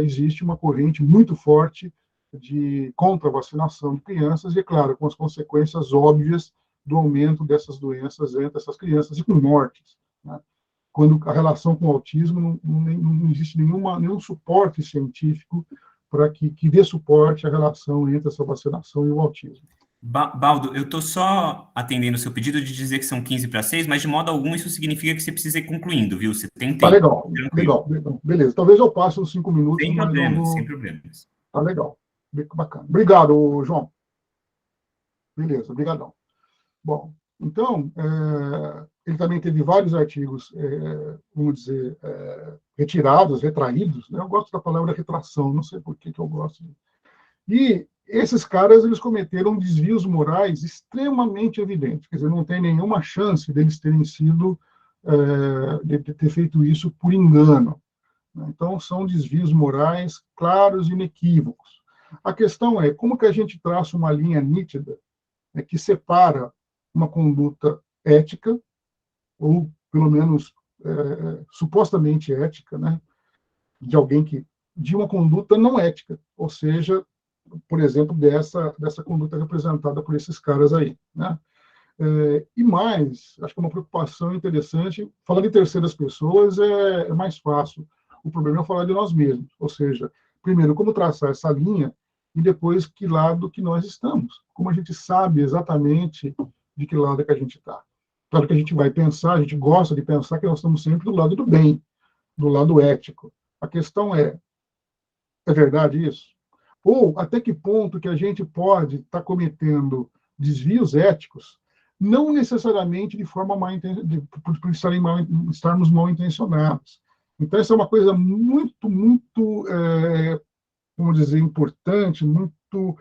existe uma corrente muito forte de contra-vacinação de crianças, e, é claro, com as consequências óbvias do aumento dessas doenças entre essas crianças e com mortes. Né? Quando a relação com o autismo não existe nenhum suporte científico para que dê suporte à relação entre essa vacinação e o autismo. Baldo, eu estou só atendendo o seu pedido de dizer que são 15 para 6, mas de modo algum isso significa que você precisa ir concluindo, viu? Você tem tempo. Legal. Beleza. Talvez eu passe os 5 minutos. Sem problemas. Tá legal. Bacana. Obrigado, João. Beleza, obrigadão. Bom, então, ele também teve vários artigos, vamos dizer, retraídos, né? Eu gosto da palavra retração, não sei por que eu gosto. E esses caras, eles cometeram desvios morais extremamente evidentes, quer dizer, não tem nenhuma chance deles terem de ter feito isso por engano. Então, são desvios morais claros e inequívocos. A questão é, como que a gente traça uma linha nítida que separa uma conduta ética, ou pelo menos supostamente ética, né, de alguém de uma conduta não ética, ou seja, por exemplo, dessa conduta representada por esses caras aí, né? E mais, acho que é uma preocupação interessante, falar de terceiras pessoas é mais fácil, o problema é falar de nós mesmos, ou seja, primeiro, como traçar essa linha, e depois, que lado que nós estamos, como a gente sabe exatamente de que lado é que a gente está. Claro que a gente vai pensar, a gente gosta de pensar que nós estamos sempre do lado do bem, do lado ético. A questão é verdade isso? Ou até que ponto que a gente pode estar cometendo desvios éticos, não necessariamente de forma por estarmos mal intencionados. Então, essa é uma coisa muito, vamos dizer, importante, muito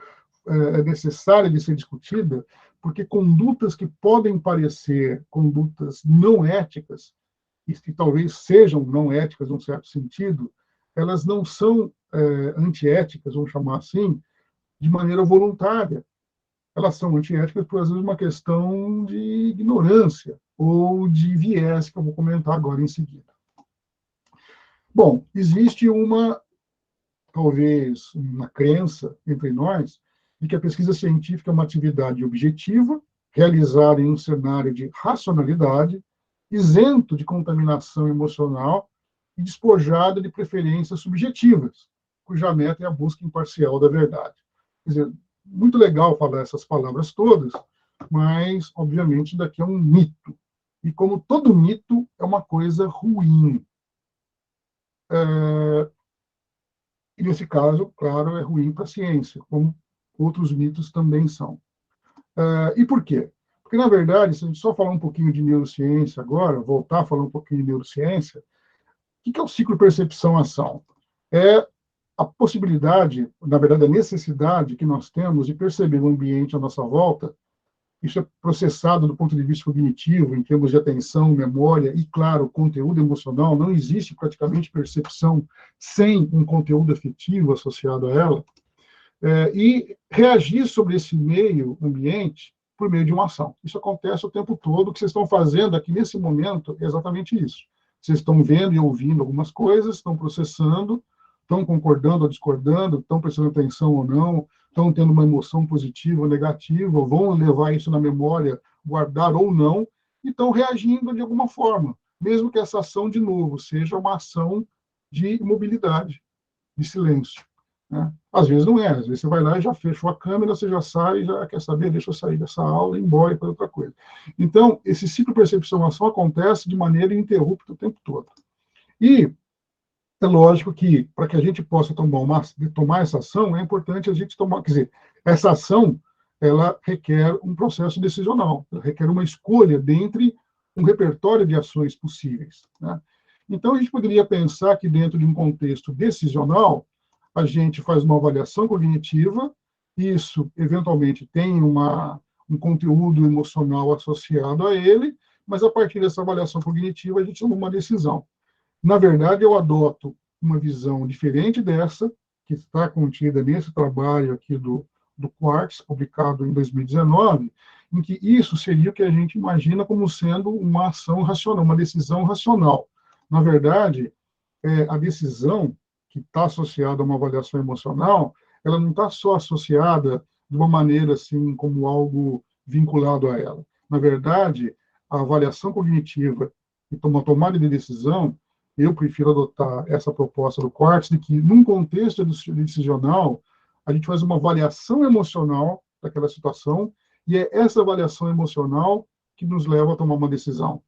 necessária de ser discutida, porque condutas que podem parecer condutas não éticas, e que talvez sejam não éticas, num certo sentido, elas não são antiéticas, vamos chamar assim, de maneira voluntária. Elas são antiéticas por, às vezes, uma questão de ignorância ou de viés, que eu vou comentar agora em seguida. Bom, existe talvez, uma crença entre nós de que a pesquisa científica é uma atividade objetiva, realizada em um cenário de racionalidade, isento de contaminação emocional e despojada de preferências subjetivas, cuja meta é a busca imparcial da verdade. Quer dizer, muito legal falar essas palavras todas, mas, obviamente, isso daqui é um mito. E, como todo mito, é uma coisa ruim. E, nesse caso, claro, é ruim para a ciência, como outros mitos também são. E por quê? Porque, na verdade, se a gente só falar um pouquinho de neurociência agora, voltar a falar um pouquinho de neurociência, o que é o ciclo percepção-ação? É a possibilidade, na verdade, a necessidade que nós temos de perceber o ambiente à nossa volta. Isso é processado do ponto de vista cognitivo, em termos de atenção, memória e, claro, conteúdo emocional. Não existe praticamente percepção sem um conteúdo afetivo associado a ela. E reagir sobre esse meio ambiente por meio de uma ação. Isso acontece o tempo todo. O que vocês estão fazendo aqui nesse momento é exatamente isso. Vocês estão vendo e ouvindo algumas coisas, estão processando, estão concordando ou discordando, estão prestando atenção ou não, estão tendo uma emoção positiva ou negativa, vão levar isso na memória, guardar ou não, e estão reagindo de alguma forma, mesmo que essa ação, de novo, seja uma ação de imobilidade, de silêncio. Né? Às vezes não é, às vezes você vai lá e já fechou a câmera, você já sai, já quer saber, deixa eu sair dessa aula e ir embora para outra coisa. Então, esse ciclo percepção-ação acontece de maneira ininterrupta o tempo todo. E é lógico que, para que a gente possa tomar essa ação, é importante a gente tomar, quer dizer, essa ação, ela requer um processo decisional, ela requer uma escolha dentre um repertório de ações possíveis. Né? Então, a gente poderia pensar que, dentro de um contexto decisional, a gente faz uma avaliação cognitiva, isso, eventualmente, tem um conteúdo emocional associado a ele, mas, a partir dessa avaliação cognitiva, a gente toma uma decisão. Na verdade, eu adoto uma visão diferente dessa, que está contida nesse trabalho aqui do Quartz, publicado em 2019, em que isso seria o que a gente imagina como sendo uma ação racional, uma decisão racional. Na verdade, a decisão que está associada a uma avaliação emocional, ela não está só associada de uma maneira assim como algo vinculado a ela. Na verdade, a avaliação cognitiva e uma tomada de decisão, eu prefiro adotar essa proposta do Quartz, de que, num contexto decisional, a gente faz uma avaliação emocional daquela situação, e é essa avaliação emocional que nos leva a tomar uma decisão.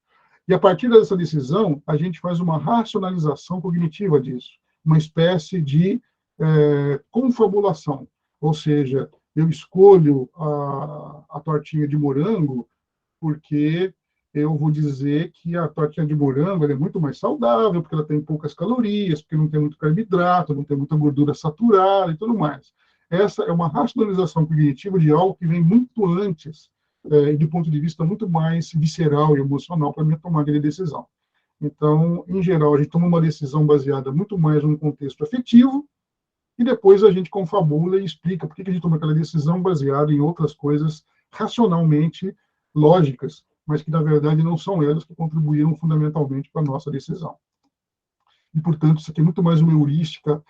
E, a partir dessa decisão, a gente faz uma racionalização cognitiva disso, uma espécie de confabulação. Ou seja, eu escolho a tortinha de morango porque eu vou dizer que a tortinha de morango é muito mais saudável, porque ela tem poucas calorias, porque não tem muito carboidrato, não tem muita gordura saturada e tudo mais. Essa é uma racionalização cognitiva de algo que vem muito antes, de ponto de vista muito mais visceral e emocional para a minha tomada de decisão. Então, em geral, a gente toma uma decisão baseada muito mais num contexto afetivo, e depois a gente confabula e explica por que a gente toma aquela decisão baseada em outras coisas racionalmente lógicas, mas que, na verdade, não são elas que contribuíram fundamentalmente para a nossa decisão. E, portanto, isso aqui é muito mais uma heurística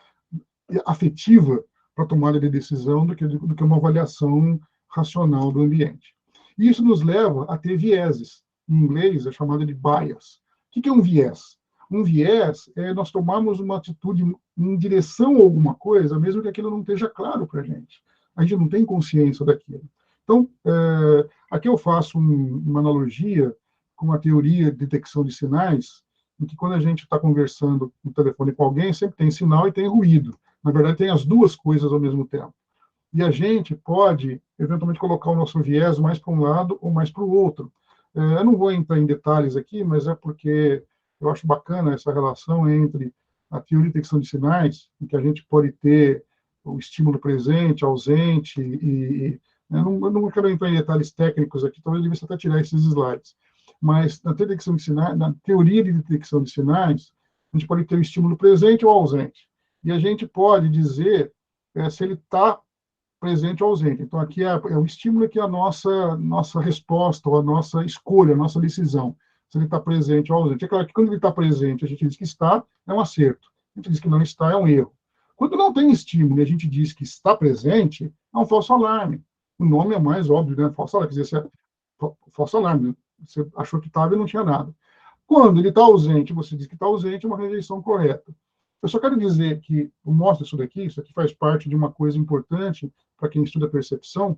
afetiva para a tomada de decisão do que uma avaliação racional do ambiente. E isso nos leva a ter vieses. Em inglês, é chamado de bias. O que é um viés? Um viés é nós tomarmos uma atitude em direção a alguma coisa, mesmo que aquilo não esteja claro para a gente. A gente não tem consciência daquilo. Então, aqui eu faço uma analogia com a teoria de detecção de sinais, em que, quando a gente está conversando no telefone com alguém, sempre tem sinal e tem ruído. Na verdade, tem as duas coisas ao mesmo tempo. E a gente pode, eventualmente, colocar o nosso viés mais para um lado ou mais para o outro. Eu não vou entrar em detalhes aqui, mas é porque eu acho bacana essa relação entre a teoria de detecção de sinais, em que a gente pode ter o estímulo presente, ausente, e eu não quero entrar em detalhes técnicos aqui, talvez eu devesse até tirar esses slides. Mas na teoria de detecção de sinais, a gente pode ter o estímulo presente ou ausente. E a gente pode dizer se ele está presente ou ausente. Então, aqui é o estímulo que é a nossa resposta, ou a nossa escolha, a nossa decisão, se ele está presente ou ausente. É claro que quando ele está presente, a gente diz que está, é um acerto. A gente diz que não está, é um erro. Quando não tem estímulo e a gente diz que está presente, é um falso alarme. O nome é mais óbvio, né? Falso alarme, quer dizer, falso alarme. Você achou que estava e não tinha nada. Quando ele está ausente, você diz que está ausente, é uma rejeição correta. Eu só quero dizer que eu mostro isso aqui faz parte de uma coisa importante para quem estuda percepção,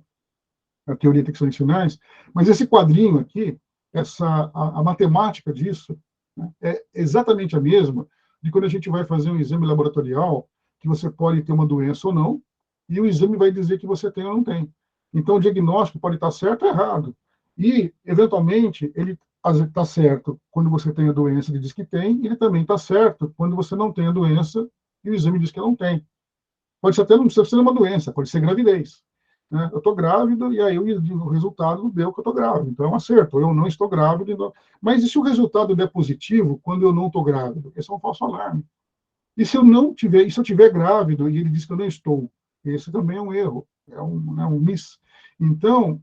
a teoria de tecções sinais, mas esse quadrinho aqui, a matemática disso, né, é exatamente a mesma de quando a gente vai fazer um exame laboratorial, que você pode ter uma doença ou não, e o exame vai dizer que você tem ou não tem. Então, o diagnóstico pode estar certo ou errado. E, eventualmente, ele está certo quando você tem a doença, ele diz que tem, e ele também está certo quando você não tem a doença e o exame diz que não tem. Pode ser até não precisa ser uma doença, pode ser gravidez. Né? Eu estou grávida e aí o resultado deu que eu estou grávida. Então é um acerto, eu não estou grávida. Então... Mas e se o resultado der positivo quando eu não estou grávida? Esse é um falso alarme. E se eu não tiver, e se eu estiver grávido e ele diz que eu não estou? Esse também é um erro, um miss. Então,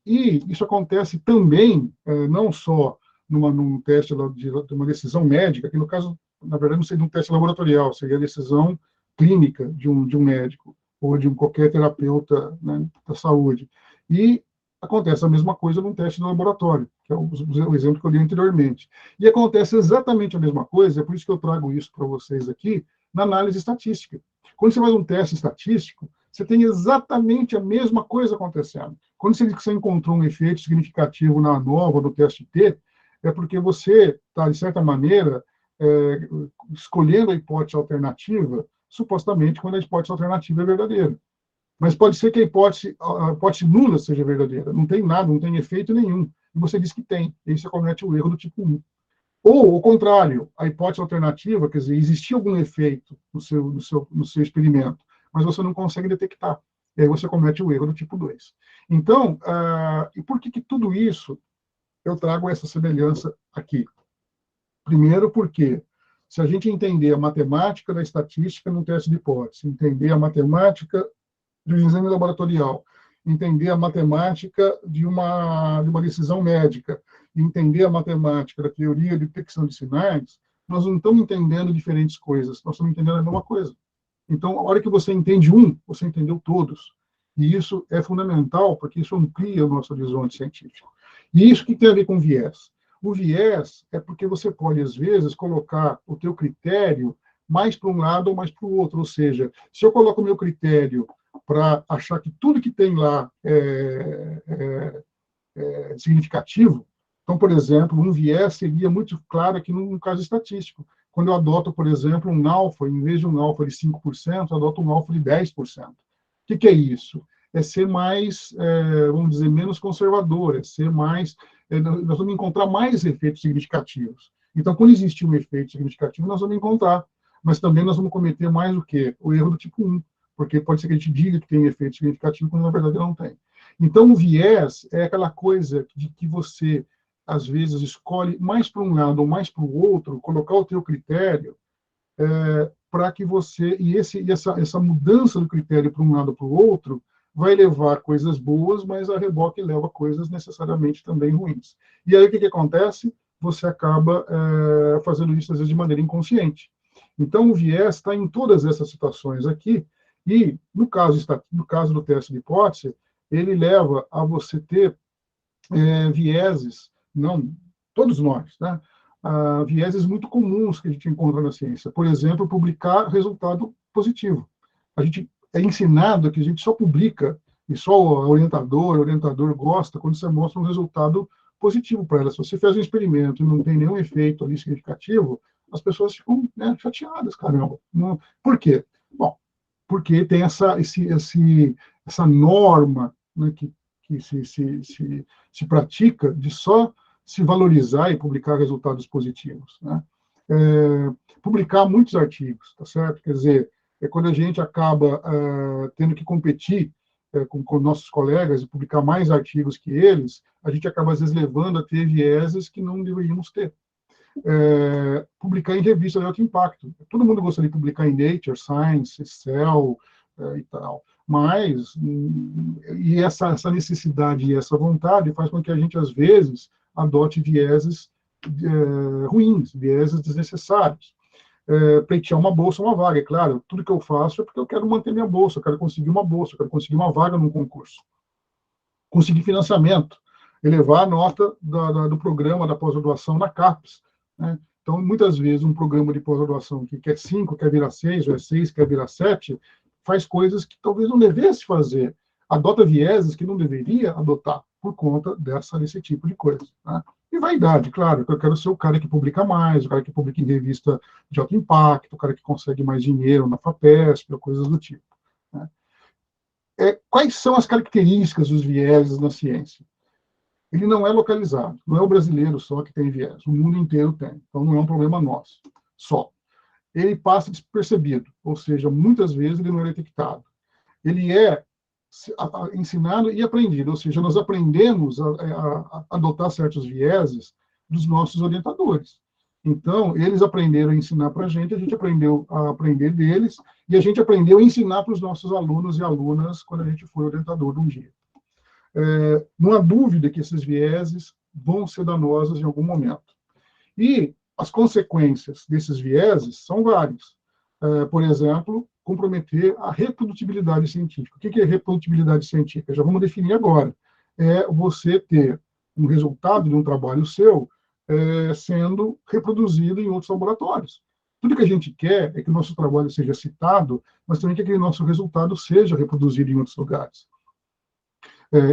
e isso acontece também, não só num teste de uma decisão médica, que no caso, na verdade, não seria um teste laboratorial, seria a decisão clínica de um médico ou de qualquer terapeuta, né, da saúde. E acontece a mesma coisa num teste de laboratório, que é o exemplo que eu li anteriormente. E acontece exatamente a mesma coisa, é por isso que eu trago isso para vocês aqui, na análise estatística. Quando você faz um teste estatístico, você tem exatamente a mesma coisa acontecendo. Quando você encontrou um efeito significativo na ANOVA, no teste T, é porque você está, de certa maneira, escolhendo a hipótese alternativa, supostamente quando a hipótese alternativa é verdadeira. Mas pode ser que a hipótese nula seja verdadeira. Não tem nada, não tem efeito nenhum. E você diz que tem. E aí você comete o erro do tipo 1. Ou, ao contrário, a hipótese alternativa, quer dizer, existia algum efeito no seu experimento, mas você não consegue detectar. E aí você comete o erro do tipo 2. Então, e por que tudo isso eu trago essa semelhança aqui? Primeiro, porque se a gente entender a matemática da estatística no teste de hipótese, entender a matemática do exame laboratorial, entender a matemática de uma decisão médica, entender a matemática da teoria de detecção de sinais, nós não estamos entendendo diferentes coisas, nós estamos entendendo a mesma coisa. Então, a hora que você entende você entendeu todos. E isso é fundamental, porque isso amplia o nosso horizonte científico. E isso que tem a ver com viés? O viés é porque você pode, às vezes, colocar o teu critério mais para um lado ou mais para o outro. Ou seja, se eu coloco o meu critério para achar que tudo que tem lá é significativo, então, por exemplo, um viés seria muito claro aqui no caso estatístico. Quando eu adoto, por exemplo, um alfa, em vez de um alfa de 5%, eu adoto um alfa de 10%. O que é isso? É ser mais, vamos dizer, menos conservador, é ser mais... nós vamos encontrar mais efeitos significativos. Então, quando existe um efeito significativo, nós vamos encontrar. Mas também nós vamos cometer mais o quê? O erro do tipo 1. Porque pode ser que a gente diga que tem efeito significativo, quando na verdade não tem. Então, o viés é aquela coisa de que você, às vezes, escolhe mais para um lado ou mais para o outro, colocar o teu critério, para que você... E essa mudança do critério para um lado ou para o outro vai levar a coisas boas, mas a reboque leva a coisas necessariamente também ruins. E aí o que acontece? Você acaba fazendo isso, às vezes, de maneira inconsciente. Então, o viés está em todas essas situações aqui, e, no caso do teste de hipótese, ele leva a você ter vieses, não, todos nós, né? Vieses muito comuns que a gente encontra na ciência. Por exemplo, publicar resultado positivo. A gente é ensinado que a gente só publica, e só o orientador gosta quando você mostra um resultado positivo para ela. Se você faz um experimento e não tem nenhum efeito ali significativo, as pessoas ficam, né, chateadas, caramba. Não, por quê? Bom, porque tem essa norma, né, que se pratica de só se valorizar e publicar resultados positivos, né? Publicar muitos artigos, tá certo? Quer dizer, quando a gente acaba tendo que competir com nossos colegas e publicar mais artigos que eles, a gente acaba, às vezes, levando a ter vieses que não deveríamos ter. Publicar em revistas de alto impacto. Todo mundo gostaria de publicar em Nature, Science, Cell, e tal. Mas, e essa necessidade e essa vontade faz com que a gente, às vezes, adote vieses ruins, vieses desnecessários. Pleitear uma bolsa, uma vaga. É claro, tudo que eu faço é porque eu quero manter minha bolsa, eu quero conseguir uma bolsa, eu quero conseguir uma vaga num concurso. Conseguir financiamento, elevar a nota do programa da pós-graduação na CAPES, né? Então, muitas vezes, um programa de pós-graduação que quer 5, quer virar 6, ou é 6, quer virar 7, faz coisas que talvez não devesse fazer, adota vieses que não deveria adotar, por conta desse tipo de coisa, né? E vaidade, claro, eu quero ser o cara que publica mais, o cara que publica em revista de alto impacto, o cara que consegue mais dinheiro na FAPESP, ou coisas do tipo, né? Quais são as características dos vieses na ciência? Ele não é localizado, não é o brasileiro só que tem viés, o mundo inteiro tem, então não é um problema nosso, só. Ele passa despercebido, ou seja, muitas vezes ele não é detectado. Ele é ensinado e aprendido, ou seja, nós aprendemos a adotar certos vieses dos nossos orientadores. Então, eles aprenderam a ensinar para a gente aprendeu a aprender deles, e a gente aprendeu a ensinar para os nossos alunos e alunas quando a gente foi orientador de um dia. Não há dúvida que esses vieses vão ser danosos em algum momento. E as consequências desses vieses são várias. Por exemplo, comprometer a reprodutibilidade científica. O que é reprodutibilidade científica? Já vamos definir agora. É você ter um resultado de um trabalho seu sendo reproduzido em outros laboratórios. Tudo que a gente quer é que o nosso trabalho seja citado, mas também que aquele nosso resultado seja reproduzido em outros lugares.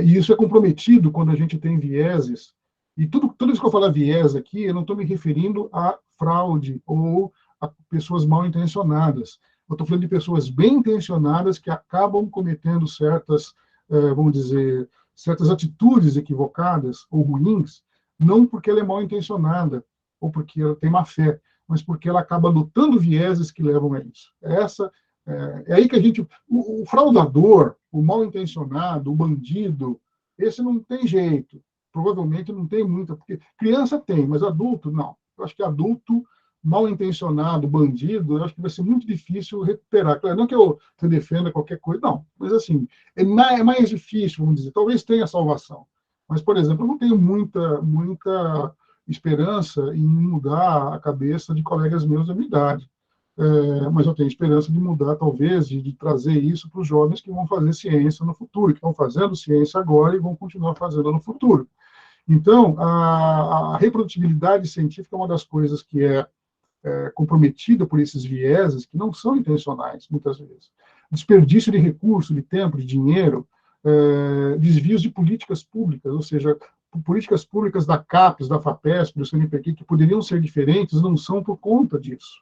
E isso é comprometido quando a gente tem vieses. E tudo isso que eu falar viés aqui, eu não estou me referindo a fraude ou a pessoas mal intencionadas. Eu estou falando de pessoas bem intencionadas que acabam cometendo certas, vamos dizer, certas atitudes equivocadas ou ruins, não porque ela é mal intencionada ou porque ela tem má fé, mas porque ela acaba adotando vieses que levam a isso. É aí que a gente... O fraudador, o mal intencionado, o bandido, esse não tem jeito. Provavelmente não tem muita, porque criança tem, mas adulto não. Eu acho que adulto mal intencionado, bandido, eu acho que vai ser muito difícil recuperar. Claro, não que eu defenda qualquer coisa, não. Mas, assim, é mais difícil, vamos dizer. Talvez tenha salvação. Mas, por exemplo, eu não tenho muita esperança em mudar a cabeça de colegas meus da minha idade. Mas eu tenho esperança de mudar, talvez, de trazer isso para os jovens que vão fazer ciência no futuro, que estão fazendo ciência agora e vão continuar fazendo no futuro. Então, a reprodutibilidade científica é uma das coisas que é comprometida por esses vieses que não são intencionais, muitas vezes. Desperdício de recurso, de tempo, de dinheiro, desvios de políticas públicas, ou seja, políticas públicas da CAPES, da FAPESP, do CNPq, que poderiam ser diferentes, não são por conta disso.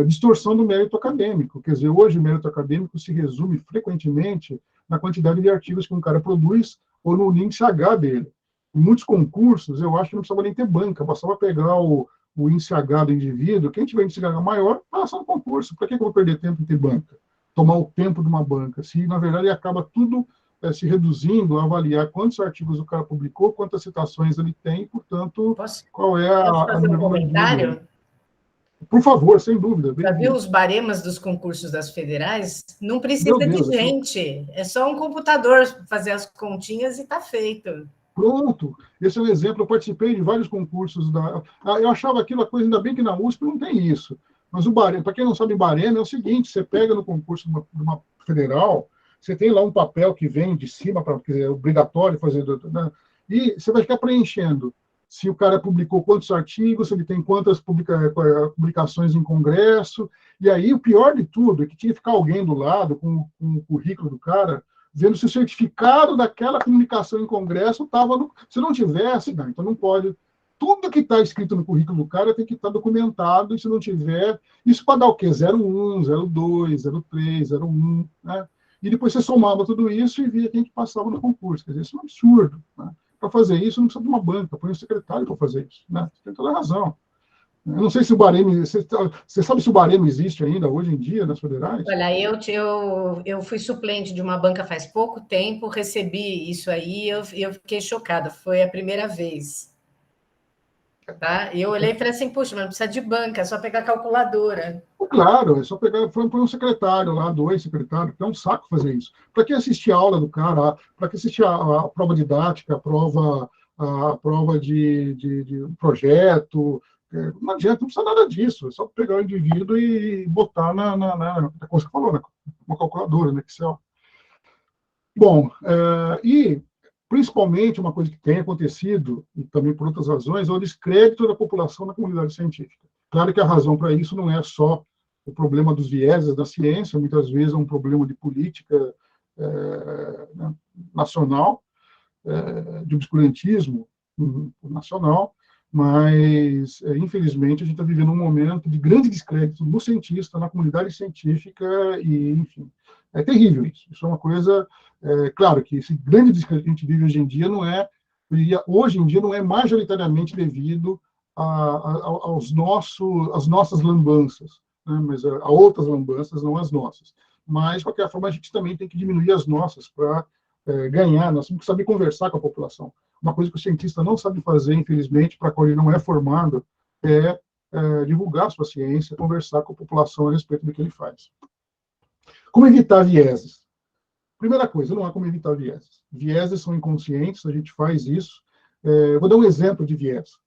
Distorção do mérito acadêmico, quer dizer, hoje o mérito acadêmico se resume frequentemente na quantidade de artigos que um cara produz ou no índice H dele. Em muitos concursos, eu acho que não precisava nem ter banca, bastava pegar o índice H do indivíduo, quem tiver índice H maior, passa no concurso. Para que eu vou perder tempo em ter banca? Tomar o tempo de uma banca? Se, na verdade, acaba tudo se reduzindo a avaliar quantos artigos o cara publicou, quantas citações ele tem, portanto, qual é posso fazer um comentário? Por favor, sem dúvida. Já viu os baremas dos concursos das federais? Não precisa de gente, é só um computador fazer as continhas e está feito. Pronto, esse é um exemplo. Eu participei de vários concursos. Eu achava aquilo a coisa, ainda bem que na USP não tem isso. Mas o barema, para quem não sabe, barema é o seguinte: você pega no concurso de uma federal, você tem lá um papel que vem de cima, porque é obrigatório fazer, né? E você vai ficar preenchendo se o cara publicou quantos artigos, se ele tem quantas publicações em congresso. E aí, o pior de tudo é que tinha que ficar alguém do lado com o currículo do cara, vendo se o certificado daquela publicação em congresso estava no... Se não tivesse, não, então não pode. Tudo que está escrito no currículo do cara tem que estar documentado, e se não tiver... Isso para dar o quê? 01, 02, 03, 01, né? E depois você somava tudo isso e via quem que passava no concurso. Quer dizer, isso é um absurdo, né? Para fazer isso, não precisa de uma banca, põe um secretário para fazer isso, né? Você tem toda a razão. Eu não sei se o baremo... Você sabe se o baremo existe ainda hoje em dia nas federais? Olha, eu fui suplente de uma banca faz pouco tempo, recebi isso aí e eu fiquei chocada. Foi a primeira vez. Tá? E eu olhei para assim, puxa, mas não precisa de banca, é só pegar a calculadora. Claro, é só pegar, põe um secretário lá, 2 secretários, que é um saco fazer isso. Para que assistir a aula do cara, para que assistir a prova didática, a prova de projeto, não adianta, não precisa nada disso, é só pegar o indivíduo e botar como você falou, uma calculadora, no Excel. Bom, e principalmente uma coisa que tem acontecido, e também por outras razões, é o descrédito da população na comunidade científica. Claro que a razão para isso não é só o problema dos vieses da ciência, muitas vezes é um problema de política nacional, de obscurantismo nacional, mas, infelizmente, a gente está vivendo um momento de grande descrédito no cientista, na comunidade científica, e, enfim, é terrível isso. Isso é uma coisa, claro que esse grande descrédito que a gente vive hoje em dia não é majoritariamente devido às nossas lambanças, né? Mas a outras lambanças, não as nossas. Mas, de qualquer forma, a gente também tem que diminuir as nossas para ganhar, nós temos que saber conversar com a população. Uma coisa que o cientista não sabe fazer, infelizmente, para a qual ele não é formado, é divulgar a sua ciência, conversar com a população a respeito do que ele faz. Como evitar vieses? Primeira coisa, não há como evitar vieses. Vieses são inconscientes, a gente faz isso. Vou dar um exemplo de viés.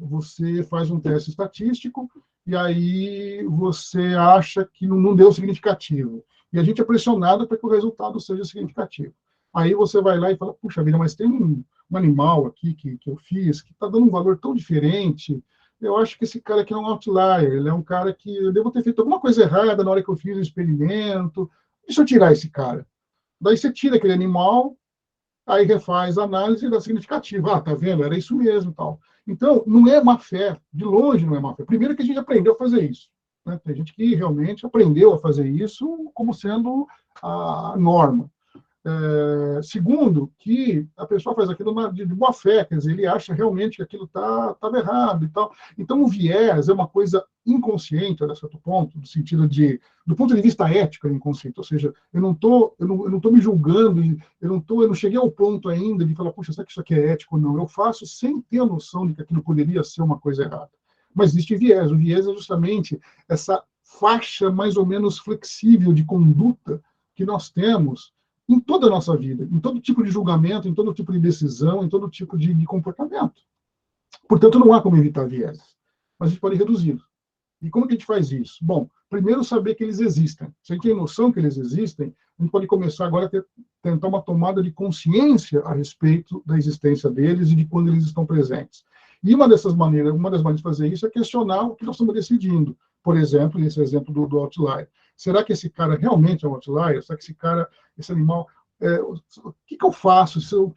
Você faz um teste estatístico e aí você acha que não deu significativo. E a gente é pressionado para que o resultado seja significativo. Aí você vai lá e fala, puxa vida, mas tem um animal aqui que eu fiz que está dando um valor tão diferente. Eu acho que esse cara aqui é um outlier, ele é um cara que eu devo ter feito alguma coisa errada na hora que eu fiz o experimento. Deixa eu tirar esse cara. Daí você tira aquele animal, aí refaz a análise e dá significativo. Ah, tá vendo? Era isso mesmo, tal. Então, não é má fé, de longe não é má fé. Primeiro que a gente aprendeu a fazer isso, né? Tem gente que realmente aprendeu a fazer isso como sendo a norma. Segundo, que a pessoa faz aquilo de boa fé, quer dizer, ele acha realmente que aquilo estava errado e tal. Então, o viés é uma coisa inconsciente, a certo ponto, no sentido do ponto de vista ético, é inconsciente. Ou seja, eu não tô me julgando, eu não cheguei ao ponto ainda de falar, puxa, será que isso aqui é ético ou não? Eu faço sem ter a noção de que aquilo poderia ser uma coisa errada. Mas existe viés. O viés é justamente essa faixa mais ou menos flexível de conduta que nós temos em toda a nossa vida, em todo tipo de julgamento, em todo tipo de decisão, em todo tipo de comportamento. Portanto, não há como evitar vieses, mas a gente pode reduzi-los. E como que a gente faz isso? Bom, primeiro saber que eles existem. Se a gente tem noção que eles existem, a gente pode começar agora a tentar uma tomada de consciência a respeito da existência deles e de quando eles estão presentes. E uma das maneiras de fazer isso é questionar o que nós estamos decidindo. Por exemplo, nesse exemplo do outlier. Será que esse cara realmente é um outlier? Será que esse animal... o que eu faço?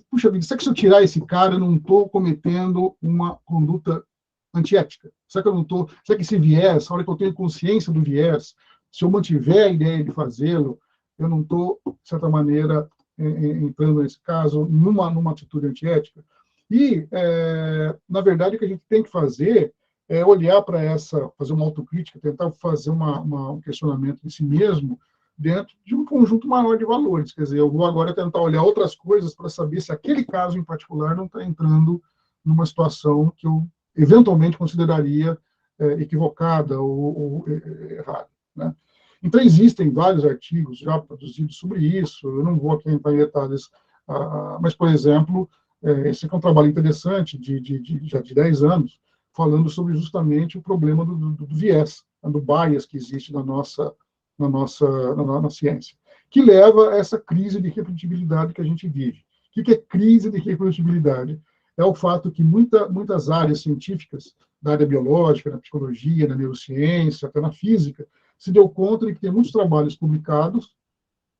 Puxa vida, será que se eu tirar esse cara, eu não estou cometendo uma conduta antiética? Será que eu não estou... Será que esse viés, a hora que eu tenho consciência do viés, se eu mantiver a ideia de fazê-lo, eu não estou, de certa maneira, entrando nesse caso, numa atitude antiética? E, na verdade, o que a gente tem que fazer é olhar para fazer uma autocrítica, tentar fazer um questionamento de si mesmo dentro de um conjunto maior de valores. Quer dizer, eu vou agora tentar olhar outras coisas para saber se aquele caso em particular não está entrando numa situação que eu eventualmente consideraria equivocada ou errada, né? Então, existem vários artigos já produzidos sobre isso, eu não vou aqui entrar em detalhes, mas, por exemplo, esse aqui é um trabalho interessante, já de 10 anos, falando sobre justamente o problema do viés, do bias que existe na ciência, que leva a essa crise de reprodutibilidade que a gente vive. O que é crise de reprodutibilidade? É o fato que muitas áreas científicas, da área biológica, na psicologia, na neurociência, até na física, se deu conta de que tem muitos trabalhos publicados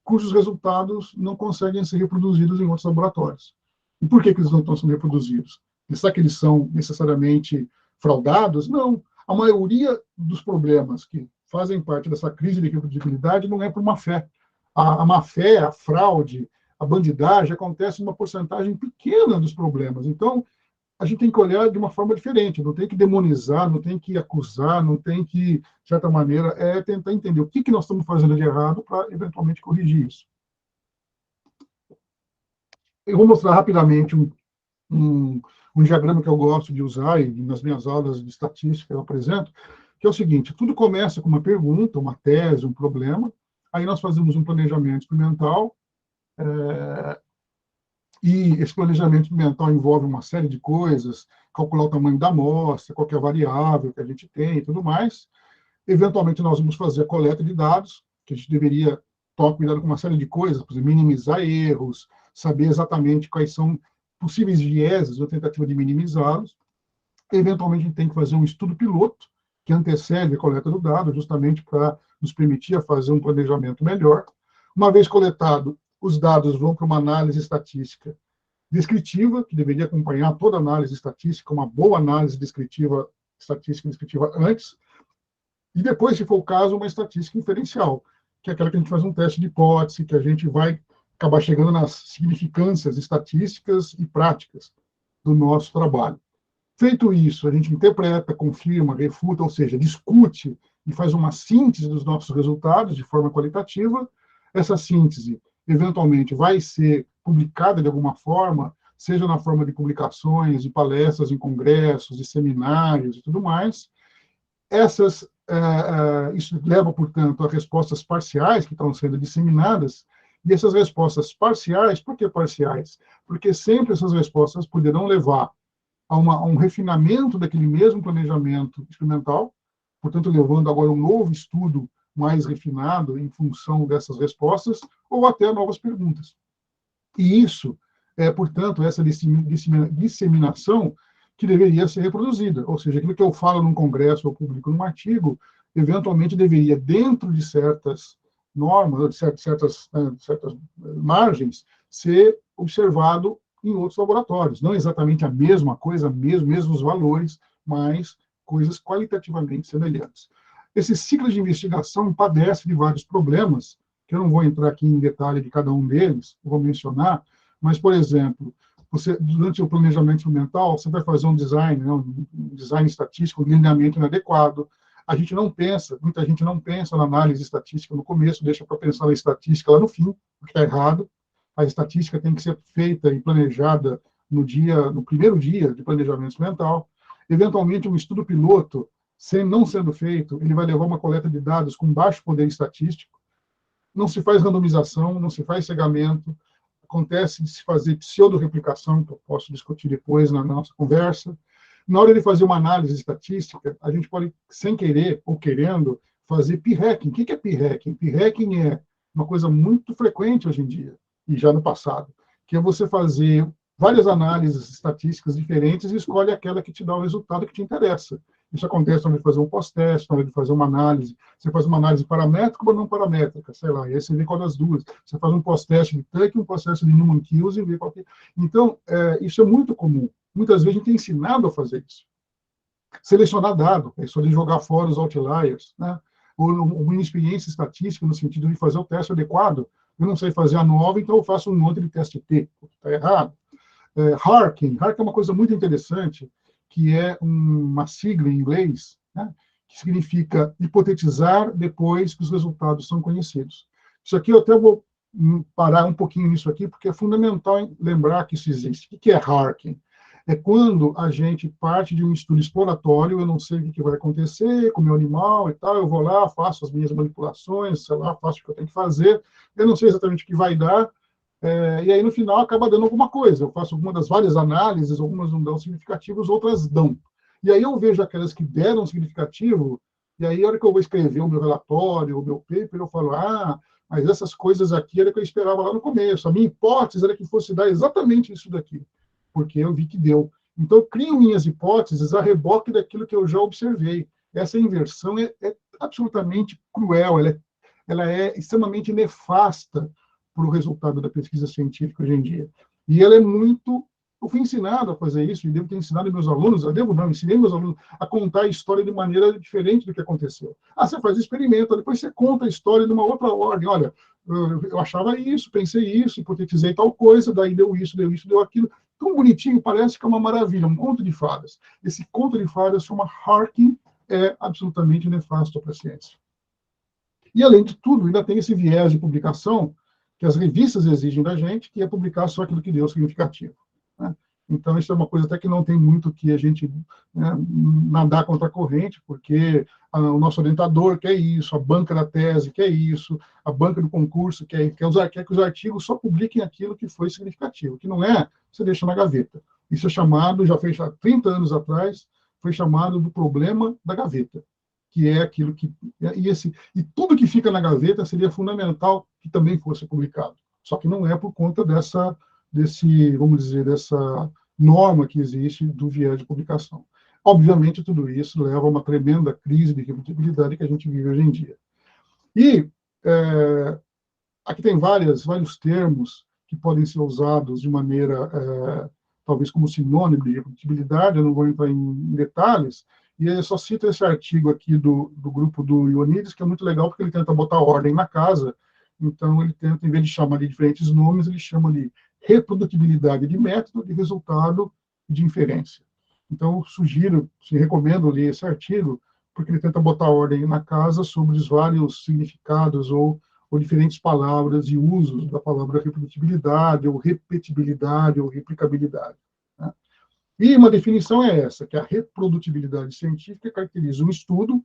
cujos resultados não conseguem ser reproduzidos em outros laboratórios. E por que eles não estão sendo reproduzidos? Será que eles são necessariamente fraudados? Não. A maioria dos problemas que fazem parte dessa crise de reprodutibilidade não é por má fé. A má fé, a fraude, a bandidagem acontece em uma porcentagem pequena dos problemas. Então, a gente tem que olhar de uma forma diferente, não tem que demonizar, não tem que acusar, não tem que, de certa maneira, tentar entender o que nós estamos fazendo de errado para, eventualmente, corrigir isso. Eu vou mostrar rapidamente um diagrama que eu gosto de usar, e nas minhas aulas de estatística eu apresento, que é o seguinte: tudo começa com uma pergunta, uma tese, um problema, aí nós fazemos um planejamento experimental, e esse planejamento experimental envolve uma série de coisas, calcular o tamanho da amostra, qual que é a variável que a gente tem e tudo mais. Eventualmente, nós vamos fazer a coleta de dados, que a gente deveria tomar cuidado com uma série de coisas, por exemplo, minimizar erros, saber exatamente quais são possíveis vieses ou tentativa de minimizá-los. Eventualmente, a gente tem que fazer um estudo piloto, que antecede a coleta do dado, justamente para nos permitir fazer um planejamento melhor. Uma vez coletado, os dados vão para uma análise estatística descritiva, que deveria acompanhar toda análise estatística, uma boa análise descritiva, estatística descritiva antes, e depois, se for o caso, uma estatística inferencial, que é aquela que a gente faz um teste de hipótese, que a gente vai acabar chegando nas significâncias estatísticas e práticas do nosso trabalho. Feito isso, a gente interpreta, confirma, refuta, ou seja, discute e faz uma síntese dos nossos resultados de forma qualitativa. Essa síntese, eventualmente, vai ser publicada de alguma forma, seja na forma de publicações, de palestras em congressos, de seminários e tudo mais. Isso leva, portanto, a respostas parciais que estão sendo disseminadas, e essas respostas parciais, por que parciais? Porque sempre essas respostas poderão levar a um refinamento daquele mesmo planejamento experimental, portanto, levando agora um novo estudo mais refinado em função dessas respostas, ou até novas perguntas. E isso portanto, essa disseminação que deveria ser reproduzida, ou seja, aquilo que eu falo num congresso ou publico num artigo, eventualmente deveria, dentro de certas normas, de certas margens, ser observado em outros laboratórios. Não exatamente a mesma coisa, mesmos valores, mas coisas qualitativamente semelhantes. Esse ciclo de investigação padece de vários problemas, que eu não vou entrar aqui em detalhe de cada um deles, vou mencionar, mas, por exemplo, durante o planejamento instrumental, você vai fazer um design, né, um design estatístico, um lineamento inadequado. A gente não pensa, muita gente não pensa na análise estatística no começo, deixa para pensar na estatística lá no fim, o que está errado. A estatística tem que ser feita e planejada no primeiro dia de planejamento instrumental. Eventualmente, um estudo piloto, não sendo feito, ele vai levar uma coleta de dados com baixo poder estatístico. Não se faz randomização, não se faz cegamento, acontece de se fazer pseudo-replicação, que eu posso discutir depois na nossa conversa. Na hora de fazer uma análise estatística, a gente pode, sem querer ou querendo, fazer p-hacking. O que é p-hacking? P-hacking é uma coisa muito frequente hoje em dia, e já no passado, que é você fazer várias análises estatísticas diferentes e escolhe aquela que te dá o resultado que te interessa. Isso acontece na hora de fazer um pós-teste, na hora de fazer uma análise. Você faz uma análise paramétrica ou não paramétrica, sei lá, e aí você vê qual das duas. Você faz um pós-teste de Tuck, um pós-teste de Newman-Kills e vê qual que é. Então, isso é muito comum. Muitas vezes a gente é ensinado a fazer isso. Selecionar dado, é só de jogar fora os outliers, né? Ou uma inexperiência estatística no sentido de fazer o teste adequado. Eu não sei fazer a nova, então eu faço um monte de teste T. Está errado. Harking é uma coisa muito interessante, que é uma sigla em inglês, né, que significa hipotetizar depois que os resultados são conhecidos. Isso aqui eu até vou parar um pouquinho nisso aqui, porque é fundamental lembrar que isso existe. O que é harking? É quando a gente parte de um estudo exploratório, eu não sei o que vai acontecer com o meu animal e tal, eu vou lá, faço as minhas manipulações, sei lá, faço o que eu tenho que fazer, eu não sei exatamente o que vai dar, e aí, no final, acaba dando alguma coisa. Eu faço alguma das várias análises, algumas não dão significativos, outras dão. E aí eu vejo aquelas que deram significativo, e aí, a hora que eu vou escrever o meu relatório, o meu paper, eu falo, mas essas coisas aqui era que eu esperava lá no começo. A minha hipótese era que fosse dar exatamente isso daqui, porque eu vi que deu. Então, eu crio minhas hipóteses a reboque daquilo que eu já observei. Essa inversão é absolutamente cruel, ela é extremamente nefasta para o resultado da pesquisa científica hoje em dia. E ela é muito... Eu fui ensinado a fazer isso, e devo ter ensinado meus alunos, ensinei meus alunos a contar a história de maneira diferente do que aconteceu. Você faz experimento, depois você conta a história de uma outra ordem. Olha, eu achava isso, pensei isso, hipotetizei tal coisa, daí deu isso, deu aquilo. Tão bonitinho, parece que é uma maravilha, um conto de fadas. Esse conto de fadas chama Harking, é absolutamente nefasto para a ciência. E, além de tudo, ainda tem esse viés de publicação que as revistas exigem da gente, que é publicar só aquilo que deu significativo, né? Então, isso é uma coisa até que não tem muito que a gente, né, nadar contra a corrente, porque o nosso orientador quer isso, a banca da tese quer isso, a banca do concurso quer que os artigos só publiquem aquilo que foi significativo. Que não é, você deixa na gaveta. Isso é chamado, já foi há 30 anos atrás, foi chamado do problema da gaveta, que é aquilo que... E tudo que fica na gaveta seria fundamental que também fosse publicado. Só que não é por conta dessa norma que existe do viés de publicação. Obviamente, tudo isso leva a uma tremenda crise de reputabilidade que a gente vive hoje em dia. E aqui tem vários termos que podem ser usados de maneira, talvez como sinônimo de reputabilidade, eu não vou entrar em detalhes, e eu só cito esse artigo aqui do grupo do Ioannidis, que é muito legal, porque ele tenta botar ordem na casa. Então, ele tenta, em vez de chamar de diferentes nomes, ele chama de reprodutibilidade de método, de resultado e de inferência. Então, recomendo ler esse artigo, porque ele tenta botar ordem na casa sobre os vários significados ou diferentes palavras e usos da palavra reprodutibilidade, ou repetibilidade, ou replicabilidade. Né? E uma definição é essa, que a reprodutibilidade científica caracteriza um estudo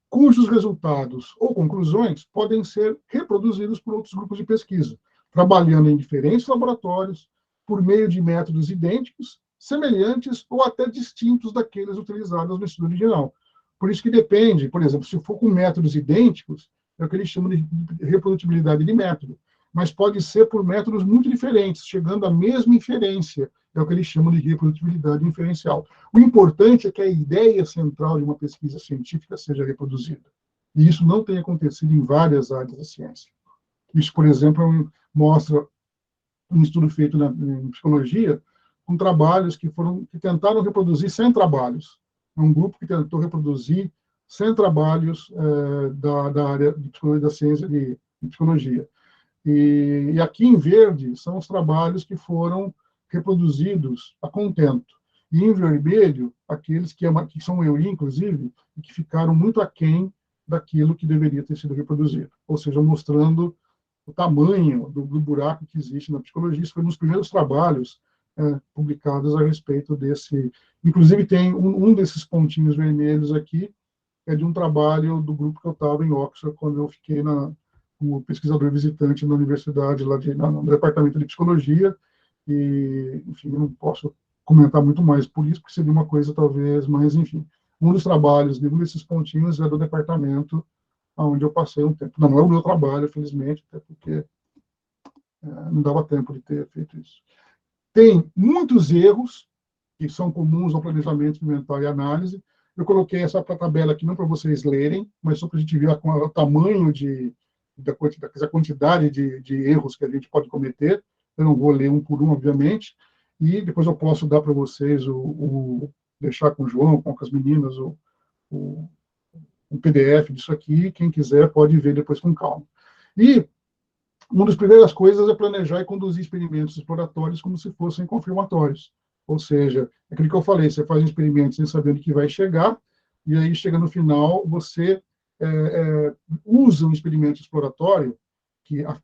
cujos resultados ou conclusões podem ser reproduzidos por outros grupos de pesquisa, trabalhando em diferentes laboratórios, por meio de métodos idênticos, semelhantes ou até distintos daqueles utilizados no estudo original. Por isso que depende, por exemplo, se for com métodos idênticos, é o que eles chamam de reprodutibilidade de método, mas pode ser por métodos muito diferentes, chegando à mesma inferência, é o que eles chamam de reprodutibilidade inferencial. O importante é que a ideia central de uma pesquisa científica seja reproduzida. E isso não tem acontecido em várias áreas da ciência. Isso, por exemplo, mostra um estudo feito em psicologia, com trabalhos que tentaram reproduzir 100 trabalhos. É um grupo que tentou reproduzir 100 trabalhos da área de psicologia, da ciência de psicologia. E aqui em verde são os trabalhos que foram reproduzidos a contento. E em vermelho, aqueles que são EUI, inclusive, e que ficaram muito aquém daquilo que deveria ter sido reproduzido. Ou seja, mostrando o tamanho do buraco que existe na psicologia. Isso foi um dos primeiros trabalhos publicados a respeito desse... Inclusive, tem um desses pontinhos vermelhos aqui, é de um trabalho do grupo que eu estava em Oxford, quando eu fiquei como pesquisador visitante na universidade, no departamento de psicologia, e, enfim, eu não posso comentar muito mais por isso, porque seria uma coisa talvez, mas, enfim, um dos trabalhos, um desses pontinhos é do departamento onde eu passei um tempo. Não é o meu trabalho, felizmente, até porque não dava tempo de ter feito isso. Tem muitos erros que são comuns ao planejamento experimental e análise. Eu coloquei essa tabela aqui não para vocês lerem, mas só para a gente ver o tamanho da quantidade de erros que a gente pode cometer. Eu não vou ler um por um, obviamente, e depois eu posso dar para vocês, deixar com o João, com as meninas, um PDF disso aqui, quem quiser pode ver depois com calma. E uma das primeiras coisas é planejar e conduzir experimentos exploratórios como se fossem confirmatórios. Ou seja, aquilo que eu falei, você faz um experimento sem saber onde que vai chegar, e aí, chega no final, você usa um experimento exploratório,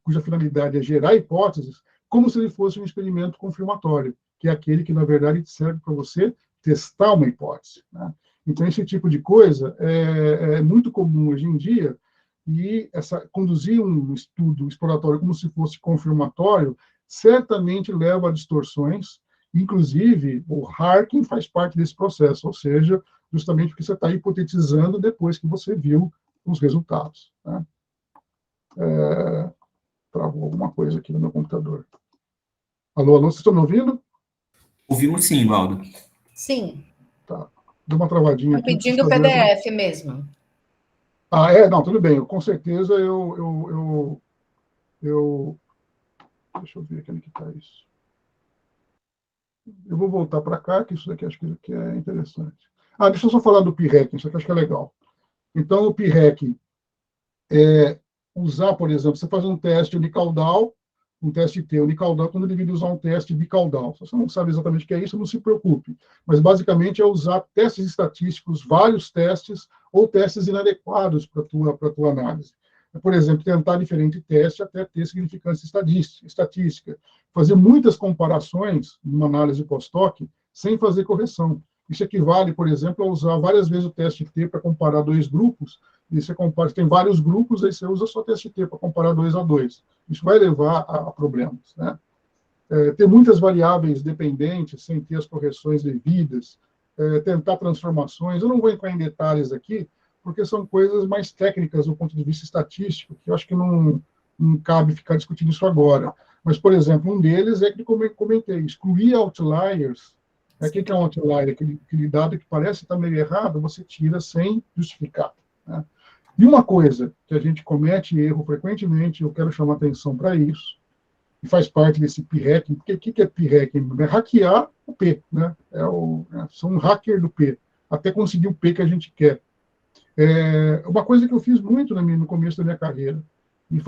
cuja finalidade é gerar hipóteses, como se ele fosse um experimento confirmatório, que é aquele que, na verdade, serve para você testar uma hipótese. Né? Então, esse tipo de coisa é muito comum hoje em dia, e conduzir um estudo exploratório como se fosse confirmatório certamente leva a distorções. Inclusive, o hacking faz parte desse processo, ou seja, justamente porque você está hipotetizando depois que você viu os resultados. Né? Travou alguma coisa aqui no meu computador. Alô, vocês estão me ouvindo? Ouvimos sim, Valdo. Sim. Tá. Deu uma travadinha aqui. Estou pedindo o PDF mesmo. Não, tudo bem. Com certeza deixa eu ver aqui onde que está isso. Eu vou voltar para cá, que isso daqui acho que é interessante. Deixa eu só falar do PIREC, isso aqui acho que é legal. Então, o PIREC é usar, por exemplo, você faz um teste unicaudal, um teste T unicaudal, quando ele devia usar um teste bicaudal. Se você não sabe exatamente o que é isso, não se preocupe. Mas, basicamente, é usar testes estatísticos, vários testes, ou testes inadequados para a tua análise. por exemplo, tentar diferente teste até ter significância estatística. Fazer muitas comparações numa análise pós-hoc sem fazer correção. Isso equivale, por exemplo, a usar várias vezes o teste T para comparar dois grupos, e você compara, tem vários grupos, aí você usa só teste T para comparar 2 a 2. Isso vai levar a problemas, né? Ter muitas variáveis dependentes, sem ter as correções devidas, tentar transformações. Eu não vou entrar em detalhes aqui, porque são coisas mais técnicas do ponto de vista estatístico, que eu acho que não cabe ficar discutindo isso agora. Mas, por exemplo, um deles é que comentei, excluir outliers. O que é um outlier? Aquele dado que parece estar meio errado, você tira sem justificar, né? E uma coisa que a gente comete erro frequentemente, eu quero chamar atenção para isso, e faz parte desse p-hacking. Porque o que é p-hacking? É hackear o P, né? São um hacker do P, até conseguir o P que a gente quer. Uma coisa que eu fiz muito no começo da minha carreira, e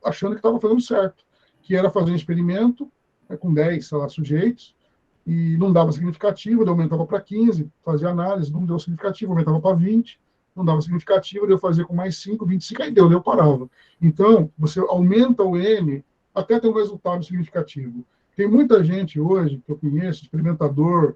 achando que estava fazendo certo, que era fazer um experimento com 10, sei lá, sujeitos, e não dava significativo, eu aumentava para 15, fazia análise, não deu significativo, aumentava para 20, não dava significativo, eu fazia com mais 5, 25, aí eu parava. Então, você aumenta o N até ter um resultado significativo. Tem muita gente hoje que eu conheço, experimentador,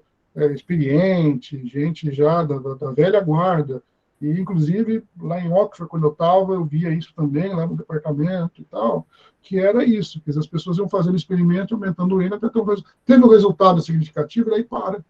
experiente, gente já da velha guarda, e inclusive lá em Oxford, quando eu estava, eu via isso também, lá no departamento e tal, que era isso, que as pessoas iam fazendo experimento, aumentando o N até ter teve um resultado significativo, e aí para.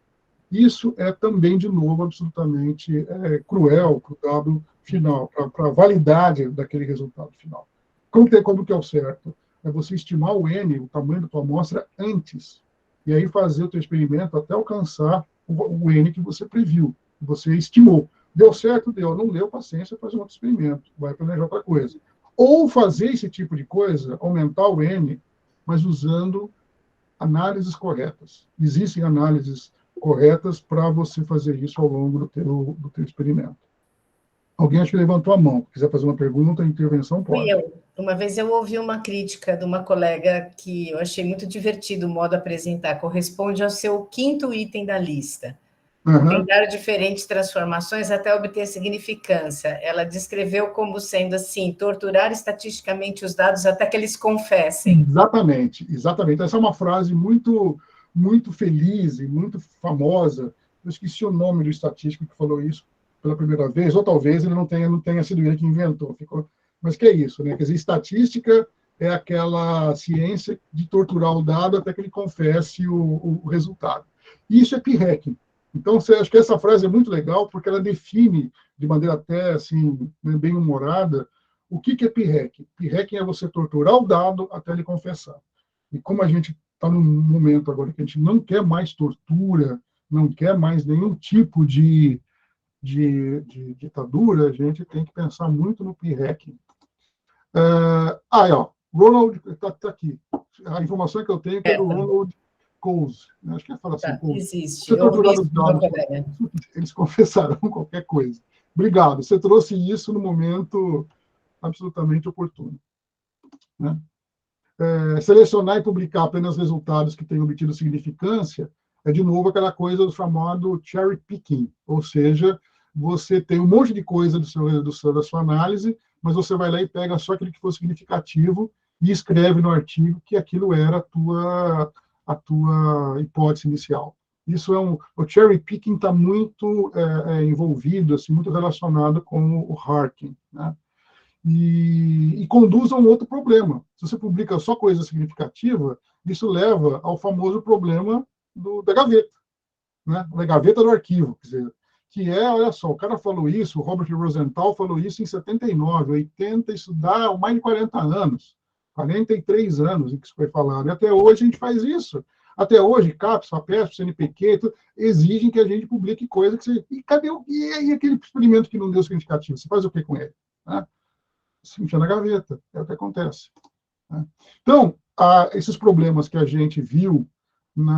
Isso é também, de novo, absolutamente cruel para o dado final, para a validade daquele resultado final. Como que é o certo? É você estimar o N, o tamanho da tua amostra, antes, e aí fazer o teu experimento até alcançar o N que você previu, que você estimou. Deu certo, deu. Não deu, paciência, faz um outro experimento, vai planejar outra coisa. Ou fazer esse tipo de coisa, aumentar o N, mas usando análises corretas. Existem análises corretas para você fazer isso ao longo do teu experimento. Alguém acho que levantou a mão. Se quiser fazer uma pergunta, intervenção, pode. Uma vez eu ouvi uma crítica de uma colega que eu achei muito divertido o modo de apresentar. Corresponde ao seu 5º item da lista. Tentar diferentes transformações até obter significância. Ela descreveu como sendo assim, torturar estatisticamente os dados até que eles confessem. Exatamente. Essa é uma frase muito, muito feliz e muito famosa. Eu esqueci o nome do estatístico que falou isso pela primeira vez, ou talvez ele não tenha sido ele que inventou. Mas que é isso, né? Quer dizer, estatística é aquela ciência de torturar o dado até que ele confesse o resultado. E isso é p-hacking. Então, acho que essa frase é muito legal, porque ela define, de maneira até assim, bem humorada, o que é p-hacking. P-hacking é você torturar o dado até ele confessar. E como a gente está num momento agora que a gente não quer mais tortura, não quer mais nenhum tipo de ditadura, a gente tem que pensar muito no p-hacking. Ronald está aqui. A informação que eu tenho é que é do Ronald Coase. Acho que é falar assim. Existe. Você torturado os dados, eles confessarão qualquer coisa. Obrigado. Você trouxe isso no momento absolutamente oportuno, né? Selecionar e publicar apenas resultados que tenham obtido significância é, de novo, aquela coisa do chamado cherry picking, ou seja, você tem um monte de coisa da sua análise, mas você vai lá e pega só aquilo que for significativo e escreve no artigo que aquilo era a tua hipótese inicial. Isso o cherry picking está muito envolvido, assim, muito relacionado com o hacking, né? E conduz a um outro problema. Se você publica só coisa significativa, isso leva ao famoso problema da gaveta, né? Da gaveta do arquivo, quer dizer, olha só, o cara falou isso, o Robert Rosenthal falou isso em 79, 80, isso dá mais de 40 anos, 43 anos em que isso foi falado, e até hoje a gente faz isso. Até hoje, CAPES, FAPESP, CNPq, exigem que a gente publique coisa que você... E cadê e aquele experimento que não deu significativo? Você faz o que com ele? Né? Se enfia na gaveta, é o que acontece, né? Então, esses problemas que a gente viu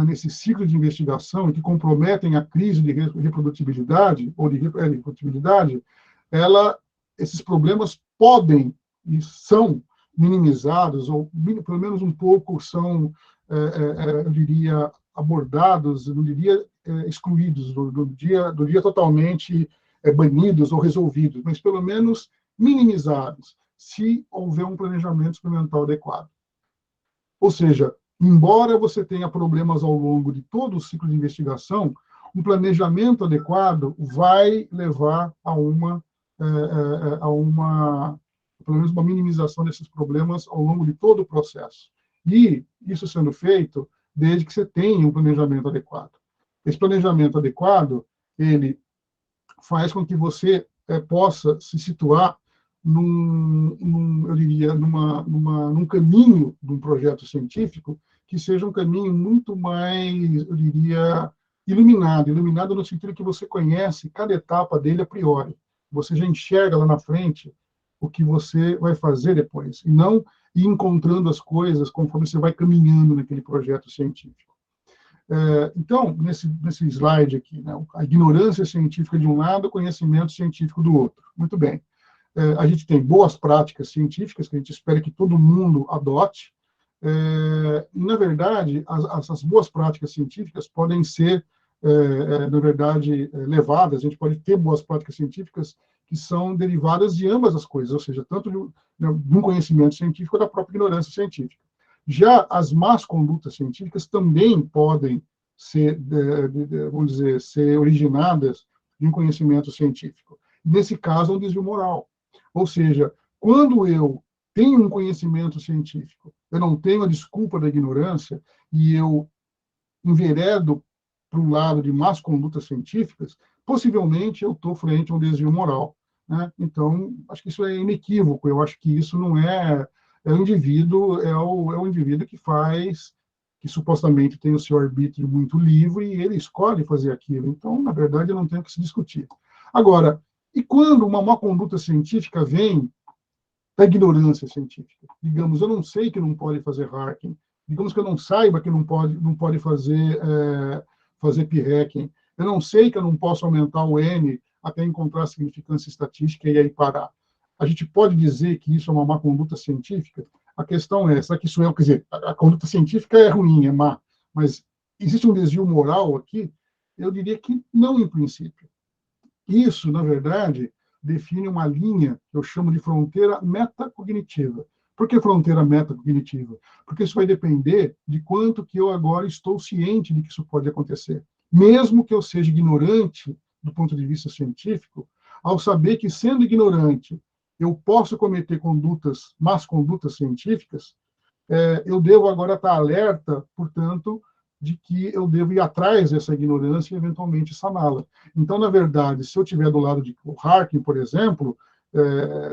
nesse ciclo de investigação e que comprometem a crise de reprodutibilidade, ou de reprodutibilidade, esses problemas podem e são minimizados, ou pelo menos um pouco são, eu diria, abordados, não diria excluídos, do dia totalmente banidos ou resolvidos, mas pelo menos minimizados. se houver um planejamento experimental adequado. Ou seja, embora você tenha problemas ao longo de todo o ciclo de investigação, um planejamento adequado vai levar a pelo menos uma minimização desses problemas ao longo de todo o processo. E isso sendo feito desde que você tenha um planejamento adequado. Esse planejamento adequado, ele faz com que você possa se situar eu diria, num caminho de um projeto científico que seja um caminho muito mais, eu diria, iluminado no sentido que você conhece cada etapa dele a priori. Você já enxerga lá na frente o que você vai fazer depois, e não ir encontrando as coisas conforme você vai caminhando naquele projeto científico. Então, nesse slide aqui, né, a ignorância científica de um lado, o conhecimento científico do outro. Muito bem. A gente tem boas práticas científicas, que a gente espera que todo mundo adote. Na verdade, essas boas práticas científicas podem ser, na verdade, levadas, a gente pode ter boas práticas científicas que são derivadas de ambas as coisas, ou seja, tanto de um conhecimento científico da própria ignorância científica. Já as más condutas científicas também podem ser, vamos dizer, ser originadas de um conhecimento científico. Nesse caso, é um desvio moral. Ou seja, quando eu tenho um conhecimento científico, eu não tenho a desculpa da ignorância e eu enveredo para um lado de más condutas científicas, possivelmente eu estou frente a um desvio moral, né? Então, acho que isso é inequívoco. Eu acho que isso não é o indivíduo, é o indivíduo que supostamente tem o seu arbítrio muito livre e ele escolhe fazer aquilo. Então, na verdade, não tem o que se discutir. Agora, e quando uma má conduta científica vem da ignorância científica? Digamos, eu não sei que não pode fazer hacking, digamos que eu não saiba que não pode fazer p-hacking, eu não sei que eu não posso aumentar o N até encontrar significância estatística e aí parar. A gente pode dizer que isso é uma má conduta científica? A questão é, será que isso quer dizer, a conduta científica é ruim, é má, mas existe um desvio moral aqui? Eu diria que não, em princípio. Isso, na verdade, define uma linha que eu chamo de fronteira metacognitiva. Por que fronteira metacognitiva? Porque isso vai depender de quanto que eu agora estou ciente de que isso pode acontecer. Mesmo que eu seja ignorante do ponto de vista científico, ao saber que, sendo ignorante, eu posso cometer más condutas científicas, eu devo agora estar alerta, portanto, de que eu devo ir atrás dessa ignorância e, eventualmente, saná-la. Então, na verdade, se eu estiver do lado de hacking, por exemplo,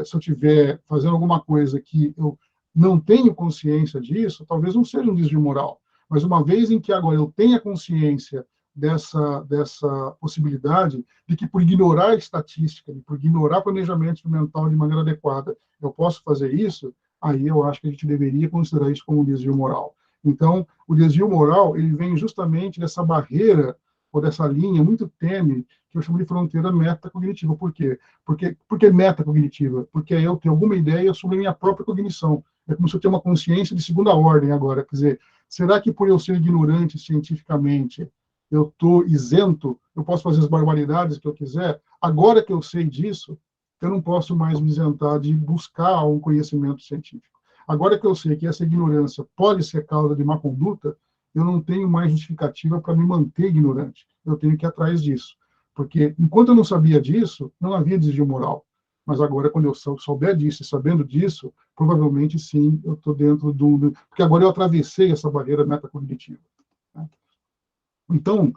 se eu estiver fazendo alguma coisa que eu não tenho consciência disso, talvez não seja um desvio moral. Mas uma vez em que agora eu tenha consciência dessa possibilidade de que, por ignorar a estatística, por ignorar planejamento instrumental de maneira adequada, eu posso fazer isso, aí eu acho que a gente deveria considerar isso como um desvio moral. Então, o desvio moral, ele vem justamente dessa barreira, ou dessa linha muito tênue, que eu chamo de fronteira metacognitiva. Por quê? Por que metacognitiva? Porque eu tenho alguma ideia sobre a minha própria cognição. É como se eu tenho uma consciência de segunda ordem agora. Quer dizer, será que por eu ser ignorante cientificamente, eu estou isento, eu posso fazer as barbaridades que eu quiser? Agora que eu sei disso, eu não posso mais me isentar de buscar um conhecimento científico. Agora que eu sei que essa ignorância pode ser causa de má conduta, eu não tenho mais justificativa para me manter ignorante. Eu tenho que ir atrás disso. Porque, enquanto eu não sabia disso, não havia desvio moral. Mas agora, quando eu souber disso e sabendo disso, provavelmente, sim, eu estou dentro do... Porque agora eu atravessei essa barreira metacognitiva. Então,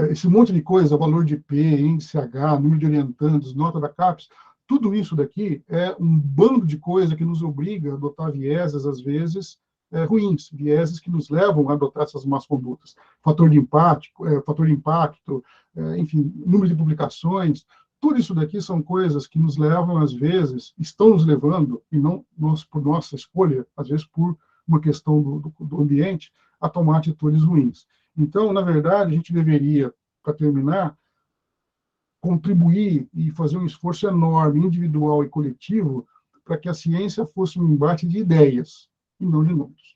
esse monte de coisa, valor de P, índice H, número de orientandos, nota da CAPES, tudo isso daqui é um bando de coisa que nos obriga a adotar vieses, às vezes, ruins, vieses que nos levam a adotar essas más condutas. Fator de impacto, enfim, número de publicações, tudo isso daqui são coisas que nos levam, às vezes, estão nos levando, e não por nossa escolha, às vezes por uma questão do ambiente, a tomar atitudes ruins. Então, na verdade, a gente deveria, para terminar, contribuir e fazer um esforço enorme, individual e coletivo, para que a ciência fosse um embate de ideias, e não de números.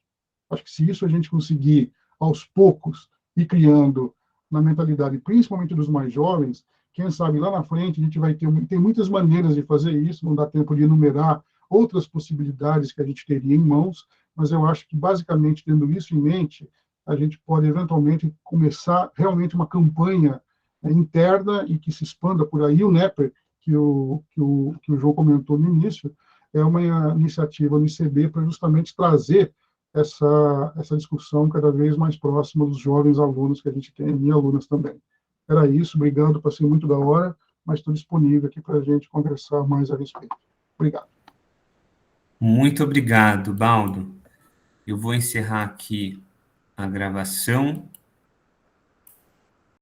Acho que se isso a gente conseguir, aos poucos, ir criando na mentalidade, principalmente dos mais jovens, quem sabe lá na frente a gente vai tem muitas maneiras de fazer isso, não dá tempo de enumerar outras possibilidades que a gente teria em mãos, mas eu acho que, basicamente, tendo isso em mente, a gente pode, eventualmente, começar realmente uma campanha interna e que se expanda por aí. O NEPER, que o João comentou no início, é uma iniciativa do ICB para justamente trazer essa discussão cada vez mais próxima dos jovens alunos que a gente tem, e alunas também. Era isso, obrigado, passei muito da hora, mas estou disponível aqui para a gente conversar mais a respeito. Obrigado. Muito obrigado, Baldo. Eu vou encerrar aqui a gravação.